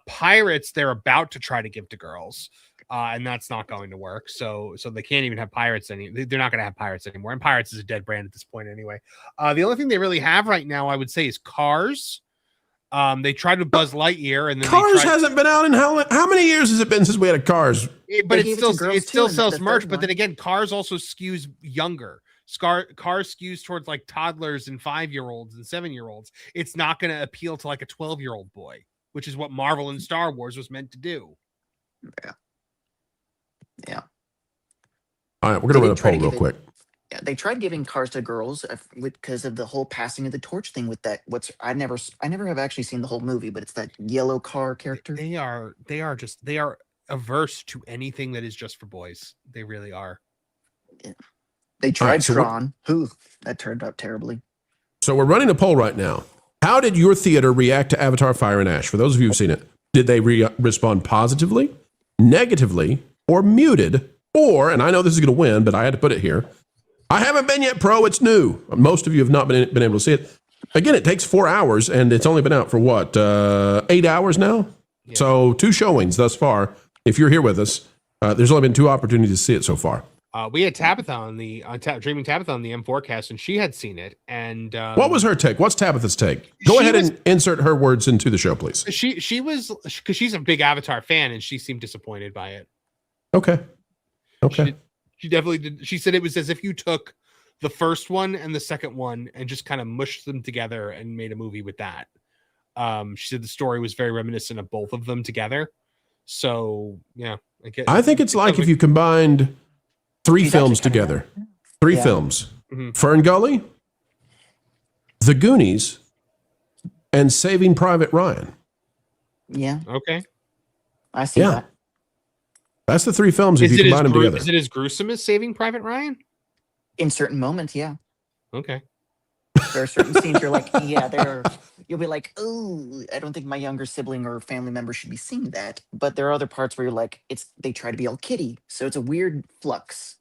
Pirates, they're about to try to give to girls. And that's not going to work. So they can't even have Pirates anymore. They're not going to have Pirates anymore. And Pirates is a dead brand at this point anyway. The only thing they really have right now, I would say, is Cars. They tried to Buzz Lightyear, and then Cars hasn't been out in how many years has it been since we had a Cars? But it still sells merch. But then again, Cars also skews younger. Cars skews towards like toddlers and 5-year-olds and 7-year-olds. It's not going to appeal to like a 12-year-old boy, which is what Marvel and Star Wars was meant to do. Yeah. All right, we're going to run a poll real quick. Yeah, they tried giving Cars to girls because of the whole passing of the torch thing with that. I never have actually seen the whole movie, but it's that yellow car character. They are averse to anything that is just for boys. They really are. Yeah. They tried Tron. That turned out terribly. So we're running a poll right now. How did your theater react to Avatar: Fire and Ash? For those of you who've seen it, did they respond positively, negatively, or muted? Or, and I know this is going to win, but I had to put it here. I haven't been yet, Pro. It's new. Most of you have not been able to see it. Again, it takes 4 hours, and it's only been out for what, 8 hours now? Yeah. So 2 showings thus far. If you're here with us, there's only been 2 opportunities to see it so far. We had Tabitha on the Dreaming Tabitha on the M4cast, and she had seen it. And what was her take? What's Tabitha's take? Go ahead and insert her words into the show, please. She was, because she's a big Avatar fan, and she seemed disappointed by it. Okay. She definitely did. She said it was as if you took the first one and the second one and just kind of mushed them together and made a movie with that. She said the story was very reminiscent of both of them together. So yeah, I think it's like if you combined 3 films together. 3 films. Mm-hmm. Fern Gully, The Goonies, and Saving Private Ryan. Yeah. Okay. I see that. That's the 3 films if you combine them together. Is it as gruesome as Saving Private Ryan? In certain moments, yeah. Okay. There are certain scenes you're like, you'll be like, oh, I don't think my younger sibling or family member should be seeing that. But there are other parts where you're like, they try to be all kiddie. So it's a weird flux.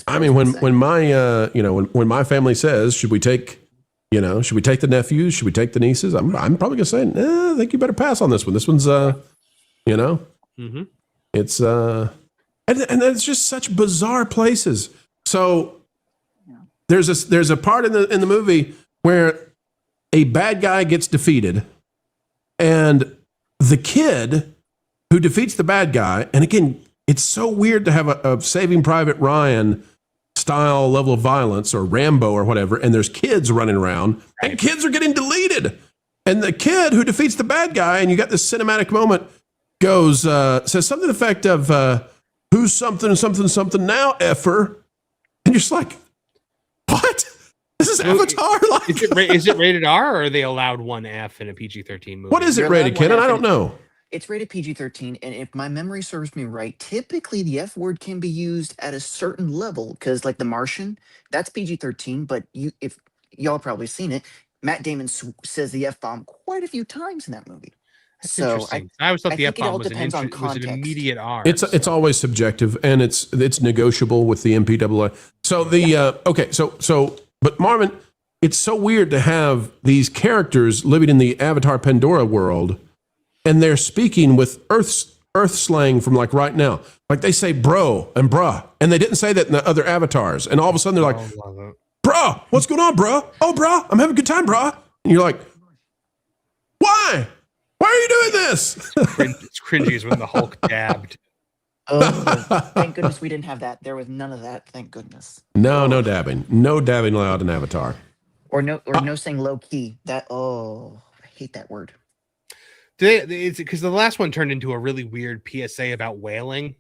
I mean, when my when my family says, should we take the nephews? Should we take the nieces? I'm probably gonna say, I think you better pass on this one. This one's Mm-hmm. It's and it's just such bizarre places. So there's a part in the movie where a bad guy gets defeated, and the kid who defeats the bad guy, and again, it's so weird to have a Saving Private Ryan style level of violence or Rambo or whatever, and there's kids running around, and kids are getting deleted. And the kid who defeats the bad guy, and you got this cinematic moment, goes, says something to the effect of, who's something now, effer? And you're just like, what? This is Avatar? Like, is it rated R, or are they allowed one F in a PG-13 movie? what is it You're rated, allowed one Kenan? F I don't in- know. It's rated PG-13, and if my memory serves me right, typically the F word can be used at a certain level, because like The Martian, that's PG-13, but if y'all probably seen it, Matt Damon says the F bomb quite a few times in that movie. That's So interesting. I always thought the F think it all bomb was depends on was an context. immediate R. It's always subjective, and it's negotiable with the MPAA. So but Marvin, it's so weird to have these characters living in the Avatar Pandora world, and they're speaking with Earth slang from like right now. Like they say bro and bruh, and they didn't say that in the other avatars. And all of a sudden they're like, bruh, what's going on, bruh? Oh, bruh, I'm having a good time, bruh. And you're like, why? Why are you doing this? It's cringy as when the Hulk dabbed. Oh, thank goodness we didn't have that. There was none of that. Thank goodness. No dabbing. No dabbing allowed in Avatar. Or no saying low key. I hate that word. It's because the last one turned into a really weird PSA about whaling.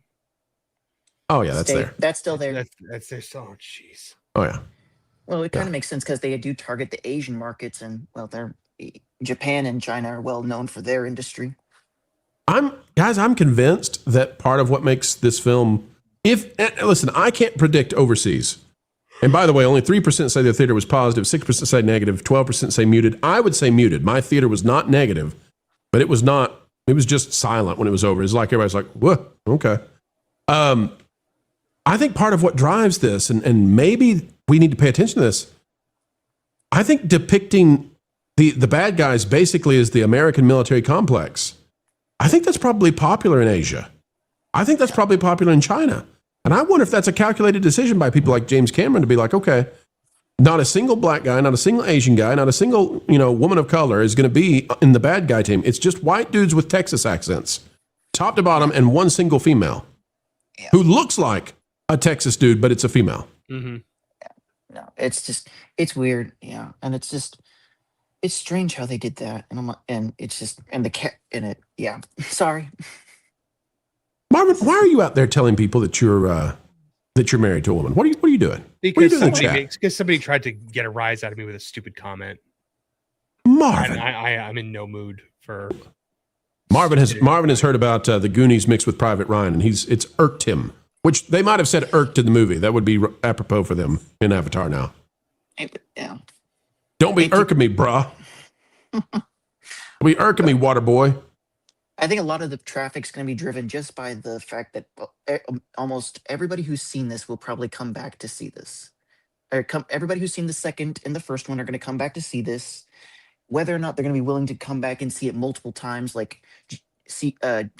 Oh yeah, that's there. That's still there. That's there. Oh jeez. Oh yeah. Well, it kind of makes sense because they do target the Asian markets, and Japan and China are well known for their industry. I'm convinced that part of what makes this film, listen, I can't predict overseas. And by the way, only 3% say their theater was positive, 6% say negative, 12% say muted. I would say muted. My theater was not negative, but it was just silent when it was over. It's like everybody's like, whoa, okay. I think part of what drives this, and maybe we need to pay attention to this, I think depicting the bad guys basically as the American military complex, I think that's probably popular in Asia. I think that's probably popular in China. And I wonder if that's a calculated decision by people like James Cameron to be like, okay, not a single black guy, not a single Asian guy, not a single, woman of color is going to be in the bad guy team. It's just white dudes with Texas accents, top to bottom, and one single female who looks like a Texas dude, but it's a female. Mm-hmm. No, it's weird. Yeah. And it's strange how they did that. Yeah. Sorry. Marvin, why are you out there telling people that you're married to a woman? What are you doing? Because somebody tried to get a rise out of me with a stupid comment. Marvin, I'm in no mood for. Marvin has heard about the Goonies mixed with Private Ryan, and it's irked him. Which they might have said irked in the movie. That would be apropos for them in Avatar now. Yeah. Don't be irking me, bruh. Don't be irking me, water boy. I think a lot of the traffic's going to be driven just by the fact that almost everybody who's seen this will probably come back to see this. Everybody who's seen the second and the first one are going to come back to see this. Whether or not they're going to be willing to come back and see it multiple times, like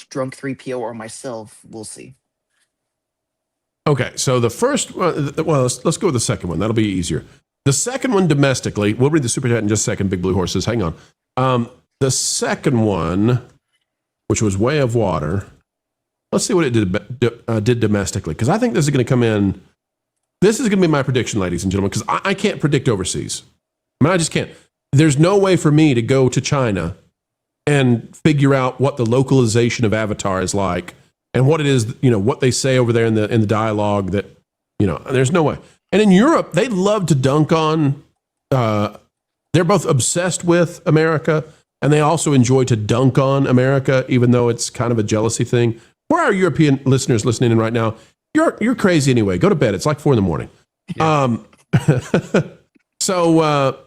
Drunk 3PO or myself, we'll see. Okay, so the first one, let's go with the second one. That'll be easier. The second one domestically, we'll read the super chat in just a second, Big Blue Horses. Hang on. The second one, which was Way of Water, let's see what it did domestically, because I think this is going to come in. This is going to be my prediction, ladies and gentlemen, because I can't predict overseas. I just can't. There's no way for me to go to China and figure out what the localization of Avatar is like. And what it is, what they say over there in the dialogue that, there's no way. And in Europe, they love to dunk on, they're both obsessed with America, and they also enjoy to dunk on America, even though it's kind of a jealousy thing. For our European listeners listening in right now, you're crazy anyway. Go to bed. It's like 4 a.m. Yeah. So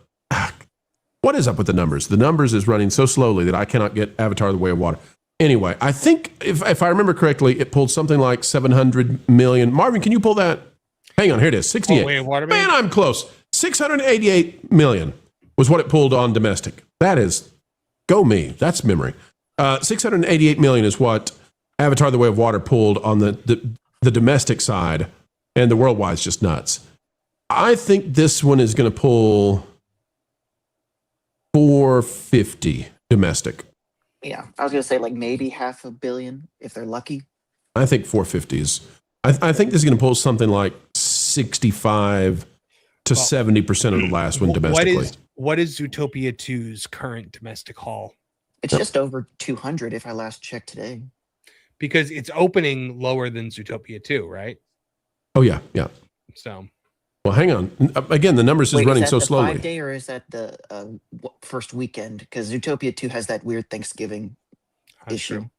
what is up with the numbers? The numbers is running so slowly that I cannot get Avatar: The Way of Water. Anyway, I think if I remember correctly, it pulled something like 700 million. Marvin, can you pull that? Hang on, here it is, 68. Way of Water, man, I'm close. 688 million was what it pulled on domestic. That is, go me. That's memory. 688 million is what Avatar: The Way of Water pulled on the domestic side, and the worldwide is just nuts. I think this one is going to pull 450 domestic. Yeah, I was going to say like maybe 500 million if they're lucky. I think 450 is. I think this is going to pull something like 65 to 70% of the last one domestically. What is Zootopia 2's current domestic haul? It's just over 200 if I last checked today. because it's opening lower than Zootopia 2, right? Oh yeah, yeah. So, well, hang on. Again, the numbers is running is that so the slowly. 5-day or is that the first weekend? Because Zootopia 2 has that weird Thanksgiving issue. True.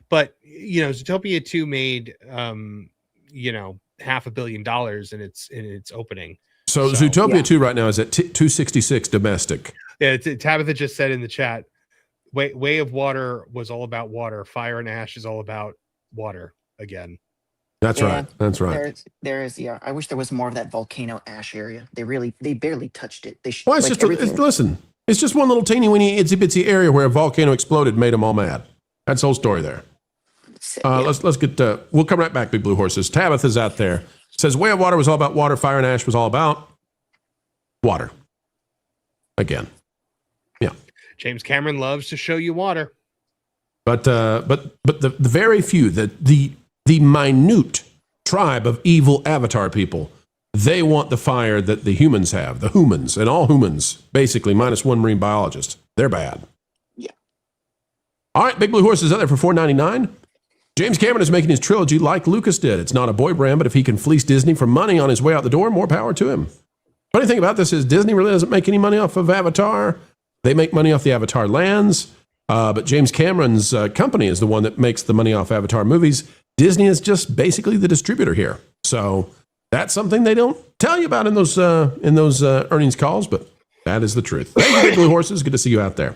But Zootopia 2 made $500 million in its opening. So Zootopia 2 right now is at 266 domestic. Yeah, Tabitha just said in the chat, Way of Water was all about water. Fire and Ash is all about water again. That's right. That's right. There is. Yeah, I wish there was more of that volcano ash area. They barely touched it. They well, it's listen. It's just one little teeny weeny itsy bitsy area where a volcano exploded, made them all mad. That's the whole story there. Let's get. We'll come right back, Big Blue Horses. Tabitha's out there. Says Way of Water was all about water. Fire and Ash was all about water. Again, yeah. James Cameron loves to show you water, but the very few, the minute tribe of evil Avatar people, they want the fire that the humans have. The humans, and all humans, basically, minus one marine biologist. They're bad. Yeah. All right, Big Blue Horses out there for $4.99. James Cameron is making his trilogy like Lucas did. It's not a boy brand, but if he can fleece Disney for money on his way out the door, more power to him. Funny thing about this is Disney really doesn't make any money off of Avatar. They make money off the Avatar lands, but James Cameron's company is the one that makes the money off Avatar movies. Disney is just basically the distributor here. So that's something they don't tell you about in those earnings calls, but that is the truth. Thank you, Big Blue Horses. Good to see you out there.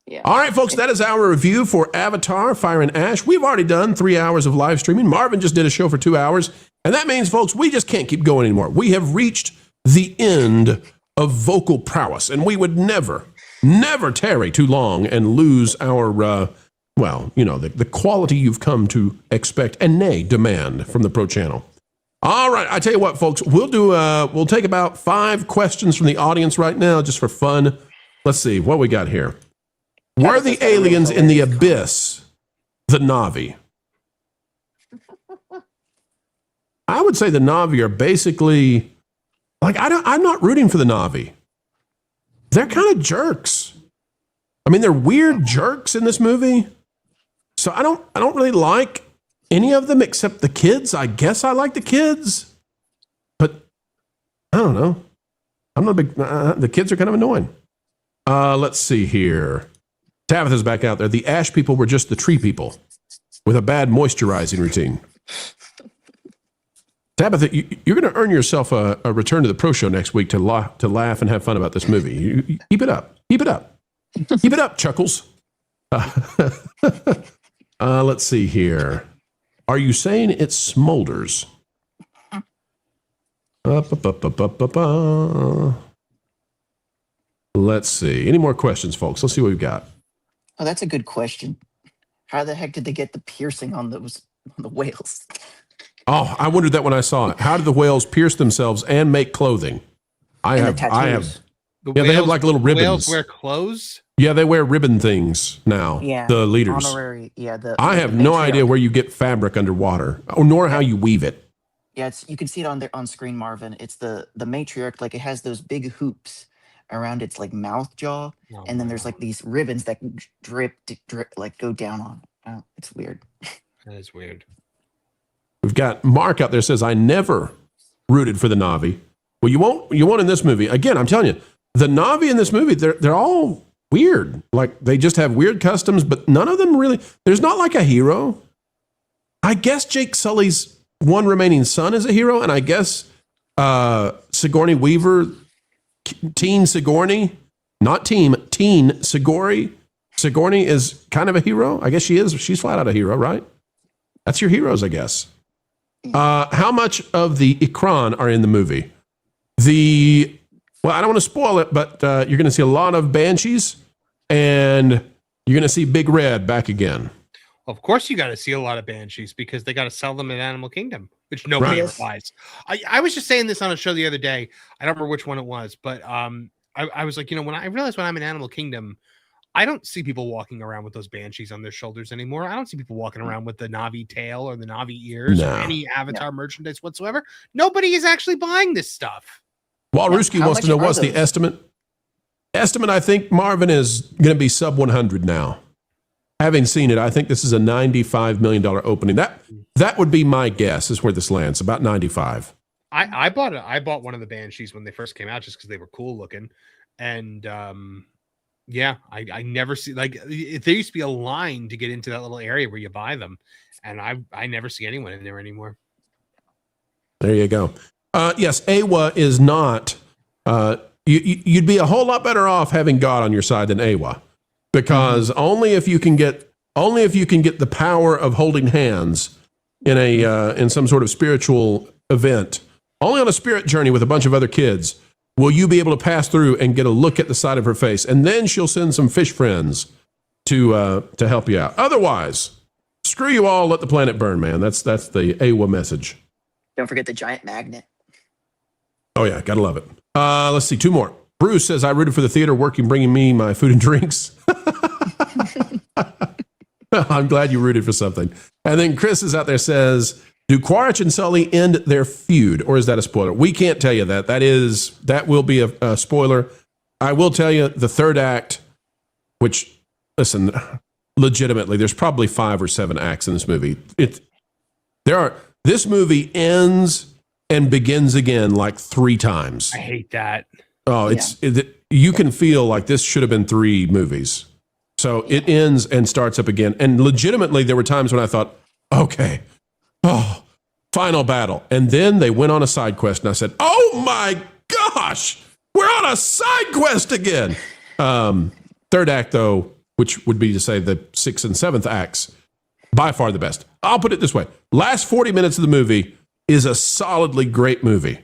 Yeah. All right, folks, that is our review for Avatar, Fire and Ash. We've already done 3 hours of live streaming. Marvin just did a show for 2 hours. And that means, folks, we just can't keep going anymore. We have reached the end of vocal prowess, and we would never tarry too long and lose our, the quality you've come to expect and nay, demand from the Pro Channel. All right, I tell you what, folks, we'll take about 5 questions from the audience right now just for fun. Let's see what we got here. Were the aliens in the abyss the Na'vi? I would say the Na'vi are basically I'm not rooting for the Na'vi. They're kind of jerks. I mean, they're weird jerks in this movie. So I don't really like any of them except the kids. I guess I like the kids, but I don't know. I'm not a big. The kids are kind of annoying. Let's see here. Tabitha's back out there. The ash people were just the tree people with a bad moisturizing routine. Tabitha, you're going to earn yourself a return to the Pro Show next week to laugh and have fun about this movie. You keep it up. Keep it up. Keep it up, Chuckles. Let's see here. Are you saying it smolders? Let's see. Any more questions, folks? Let's see what we've got. Oh, that's a good question. How the heck did they get the piercing on the whales? Oh, I wondered that when I saw it. How did the whales pierce themselves and make clothing? They have like little ribbons. Whales wear clothes? Yeah, they wear ribbon things now. Yeah, the leaders. Honorary. Yeah, I have no idea where you get fabric underwater, nor how you weave it. Yeah, you can see it on screen, Marvin. It's the matriarch. Like, it has those big hoops around its like mouth jaw, and then there's like these ribbons that drip like go down on. Oh, it's weird. That is weird. We've got Mark out there says, I never rooted for the Na'vi. Well, you won't in this movie. Again, I'm telling you, the Na'vi in this movie, they're all weird. Like, they just have weird customs, but none of them really, there's not like a hero. I guess Jake Sully's one remaining son is a hero, and I guess Sigourney Weaver, Teen Sigourney, not Teen Sigourney is kind of a hero. I guess she is. She's flat out a hero, right? That's your heroes, I guess. How much of the Ikran are in the movie? Well, I don't want to spoil it, but you're going to see a lot of Banshees, and you're going to see Big Red back again. Of course, you got to see a lot of Banshees because they got to sell them in Animal Kingdom, which nobody ever buys. I was just saying this on a show the other day. I don't remember which one it was, but I was like, when I realized when I'm in Animal Kingdom, I don't see people walking around with those Banshees on their shoulders anymore. I don't see people walking around with the Na'vi tail or the Na'vi ears or any Avatar merchandise whatsoever. Nobody is actually buying this stuff. Walruski wants to know what's the estimate. Estimate, I think, Marvin, is going to be sub 100 now. having seen it, I think this is a $95 million opening. That would be my guess is where this lands, about 95. I bought one of the Banshees when they first came out just because they were cool looking, and yeah, I never see like there used to be a line to get into that little area where you buy them, and I never see anyone in there anymore. There you go. Yes, AWA is not. You'd be a whole lot better off having God on your side than AWA, because only if you can get the power of holding hands in some sort of spiritual event, only on a spirit journey with a bunch of other kids, will you be able to pass through and get a look at the side of her face, and then she'll send some fish friends to help you out. Otherwise, screw you all, let the planet burn, man. That's the AWA message. Don't forget the giant magnet. Oh yeah, gotta love it. Let's see, 2 more. Bruce says, I rooted for the theater working, bringing me my food and drinks. I'm glad you rooted for something. And then Chris is out there, says, do Quaritch and Sully end their feud, or is that a spoiler? We can't tell you that. That will be a spoiler. I will tell you the third act, which, listen, legitimately, there's probably 5 or 7 acts in this movie. This movie ends and begins again like 3 times. I hate that. Oh, you can feel like this should have been 3 movies. So it ends and starts up again. And legitimately, there were times when I thought, okay, final battle. And then they went on a side quest, and I said, oh my gosh, we're on a side quest again. Third act, though, which would be to say the 6th and 7th acts, by far the best. I'll put it this way. Last 40 minutes of the movie is a solidly great movie.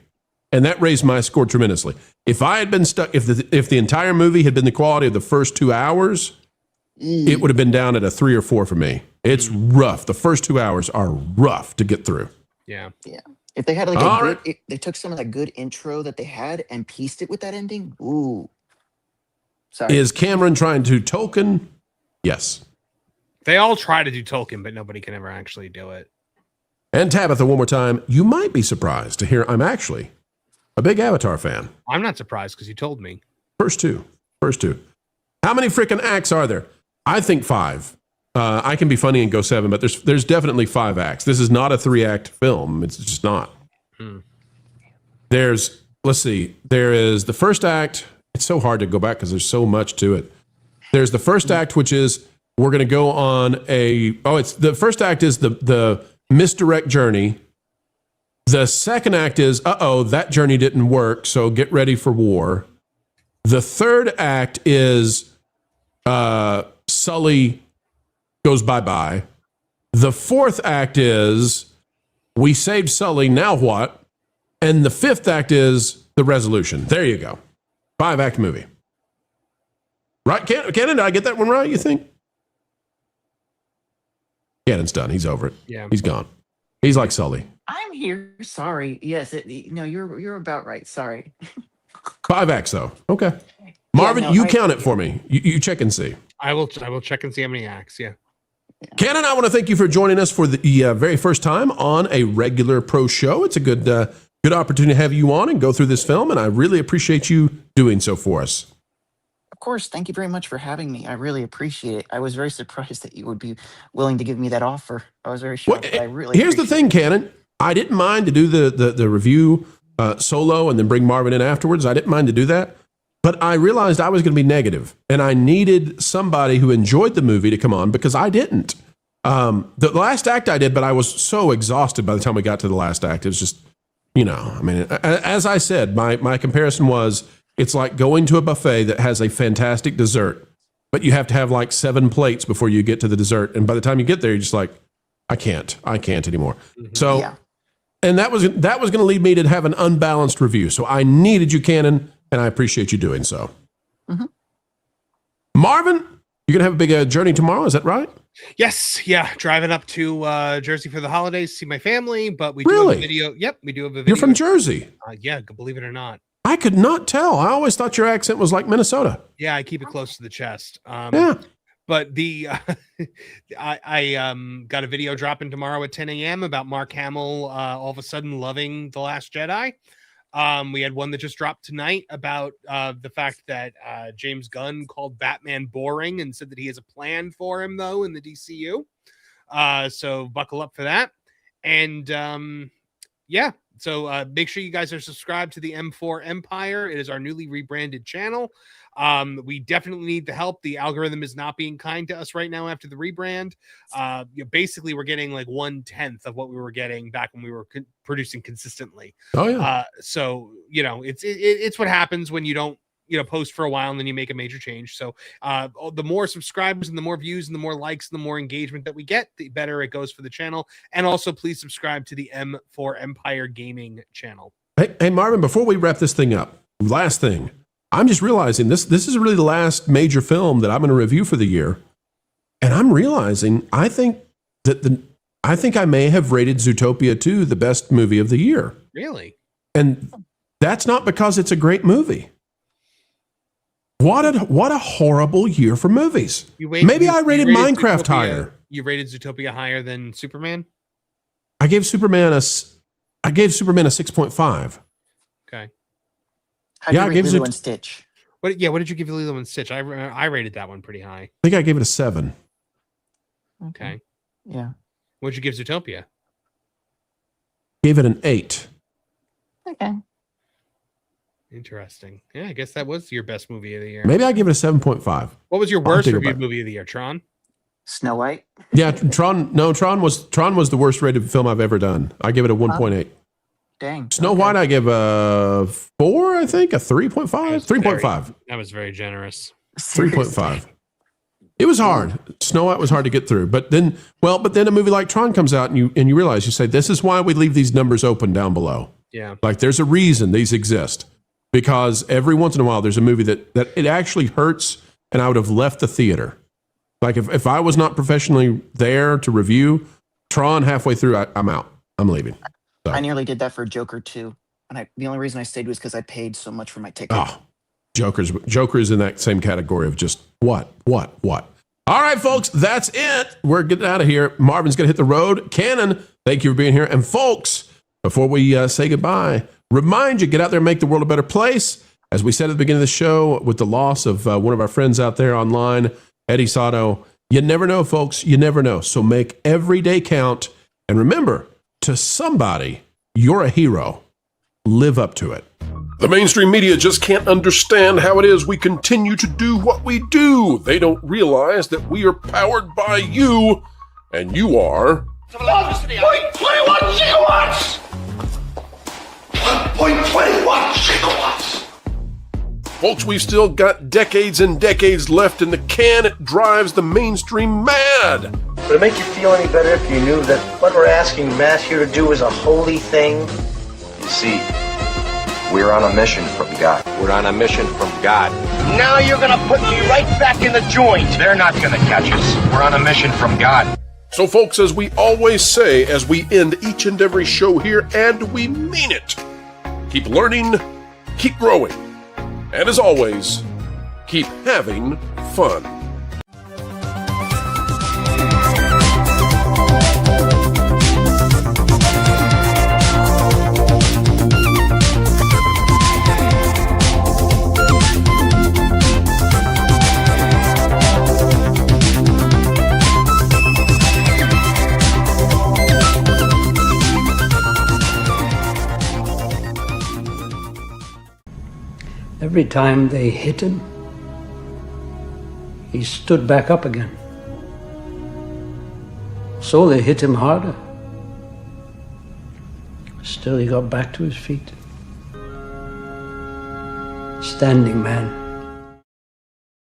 And that raised my score tremendously. If I had been stuck, if the entire movie had been the quality of the first 2 hours, it would have been down at a 3 or 4 for me. It's rough. The first 2 hours are rough to get through. Yeah. Yeah. If they had like they took some of that good intro that they had and pieced it with that ending. Ooh. Sorry. Is Cameron trying to Tolkien? Yes. They all try to do Tolkien, but nobody can ever actually do it. And Tabitha, one more time, you might be surprised to hear I'm actually a big Avatar fan. I'm not surprised because you told me. First two. How many freaking acts are there? I think 5. I can be funny and go 7, but there's definitely 5 acts. This is not a 3-act film. It's just not. Let's see. There is the first act. It's so hard to go back because there's so much to it. There's the first act, which is we're going to go on the first act is the misdirect journey. The second act is, that journey didn't work, so get ready for war. The third act is Sully goes bye-bye. The fourth act is we saved Sully, now what? And the fifth act is the resolution. There you go. 5-act movie. Right, Canon, did I get that one right, you think? Canon's done. He's over it. Yeah. He's gone. He's like Sully. I'm here. Sorry. Yes. You're about right. Sorry. 5 acts, though. Okay. Marvin, you count it for me. You check and see. I will check and see how many acts. Yeah. Cannon, I want to thank you for joining us for the very first time on a regular pro show. It's a good opportunity to have you on and go through this film, and I really appreciate you doing so for us. Of course. Thank you very much for having me. I really appreciate it. I was very surprised that you would be willing to give me that offer. I was very shocked. But I really here's the thing, Cannon. I didn't mind to do the review solo and then bring Marvin in afterwards. I didn't mind to do that. But I realized I was going to be negative, and I needed somebody who enjoyed the movie to come on because I didn't. The last act I did, but I was so exhausted by the time we got to the last act. It was just, as I said, my comparison was, it's like going to a buffet that has a fantastic dessert, but you have to have like 7 plates before you get to the dessert. And by the time you get there, you're just like, I can't anymore. Mm-hmm. So, yeah. And that was going to lead me to have an unbalanced review. So I needed you, Canon, and I appreciate you doing so. Mm-hmm. Marvin, you're going to have a big journey tomorrow. Is that right? Yes. Yeah. Driving up to Jersey for the holidays to see my family, but we do have a video. Yep. We do have a video. You're from Jersey. Yeah. Believe it or not. I could not tell. I always thought your accent was like Minnesota. Yeah. I keep it close to the chest. Yeah. But I got a video dropping tomorrow at 10 a.m. about Mark Hamill all of a sudden loving The Last Jedi. We had one that just dropped tonight about the fact that James Gunn called Batman boring and said that he has a plan for him, though, in the DCU. So buckle up for that. And yeah, so make sure you guys are subscribed to the M4 Empire. It is our newly rebranded channel. We definitely need the help. The algorithm is not being kind to us right now after the rebrand. Basically, we're getting like 1/10 of what we were getting back when we were producing consistently. Oh yeah. So it's what happens when you don't post for a while and then you make a major change. So the more subscribers and the more views and the more likes and the more engagement that we get, the better it goes for the channel. And also please subscribe to the M4 Empire Gaming channel. Hey Marvin, before we wrap this thing up, last thing. I'm just realizing this is really the last major film that I'm going to review for the year. And I'm realizing I think I may have rated Zootopia 2 the best movie of the year. Really? And that's not because it's a great movie. What a horrible year for movies. Maybe I rated Minecraft higher. You rated Zootopia higher than Superman? I gave Superman a 6.5. Okay. How'd you rate Lilo and Stitch? What did you give Lilo and Stitch? I rated that one pretty high. I think I gave it a 7. Okay. Yeah. What'd you give Zootopia? Gave it an 8. Okay. Interesting. Yeah, I guess that was your best movie of the year. Maybe I give it a 7.5. What was your worst reviewed movie of the year, Tron? Snow White. Yeah, Tron was the worst rated film I've ever done. I give it a 1.8. Dang. Snow White, I give a 4, I think, a 3.5. 3.5. That was very generous. 3.5. It was hard. Snow White was hard to get through. But then a movie like Tron comes out and you realize, you say, this is why we leave these numbers open down below. Yeah. Like there's a reason these exist. Because every once in a while there's a movie that it actually hurts and I would have left the theater. Like if I was not professionally there to review Tron halfway through, I'm out. I'm leaving. So. I nearly did that for Joker 2. And the only reason I stayed was because I paid so much for my ticket. Oh, Joker's in that same category of just what? All right, folks, that's it. We're getting out of here. Marvin's going to hit the road. Canon, thank you for being here. And folks, before we say goodbye, remind you, get out there and make the world a better place. As we said at the beginning of the show, with the loss of one of our friends out there online, Eddie Sotto, you never know, folks. You never know. So make every day count. And remember, to somebody, you're a hero. Live up to it. The mainstream media just can't understand how it is we continue to do what we do. They don't realize that we are powered by you, and you are... 1.21 gigawatts! 1.21 gigawatts! Folks, we've still got decades and decades left in the can. It drives the mainstream mad. Would it make you feel any better if you knew that what we're asking Matt here to do is a holy thing? You see, we're on a mission from God. We're on a mission from God. Now you're gonna put me right back in the joint. They're not gonna catch us. We're on a mission from God. So, folks, as we always say, as we end each and every show here, and we mean it, keep learning, keep growing, and as always, keep having fun. Every time they hit him, he stood back up again. So they hit him harder. Still, he got back to his feet. Standing man.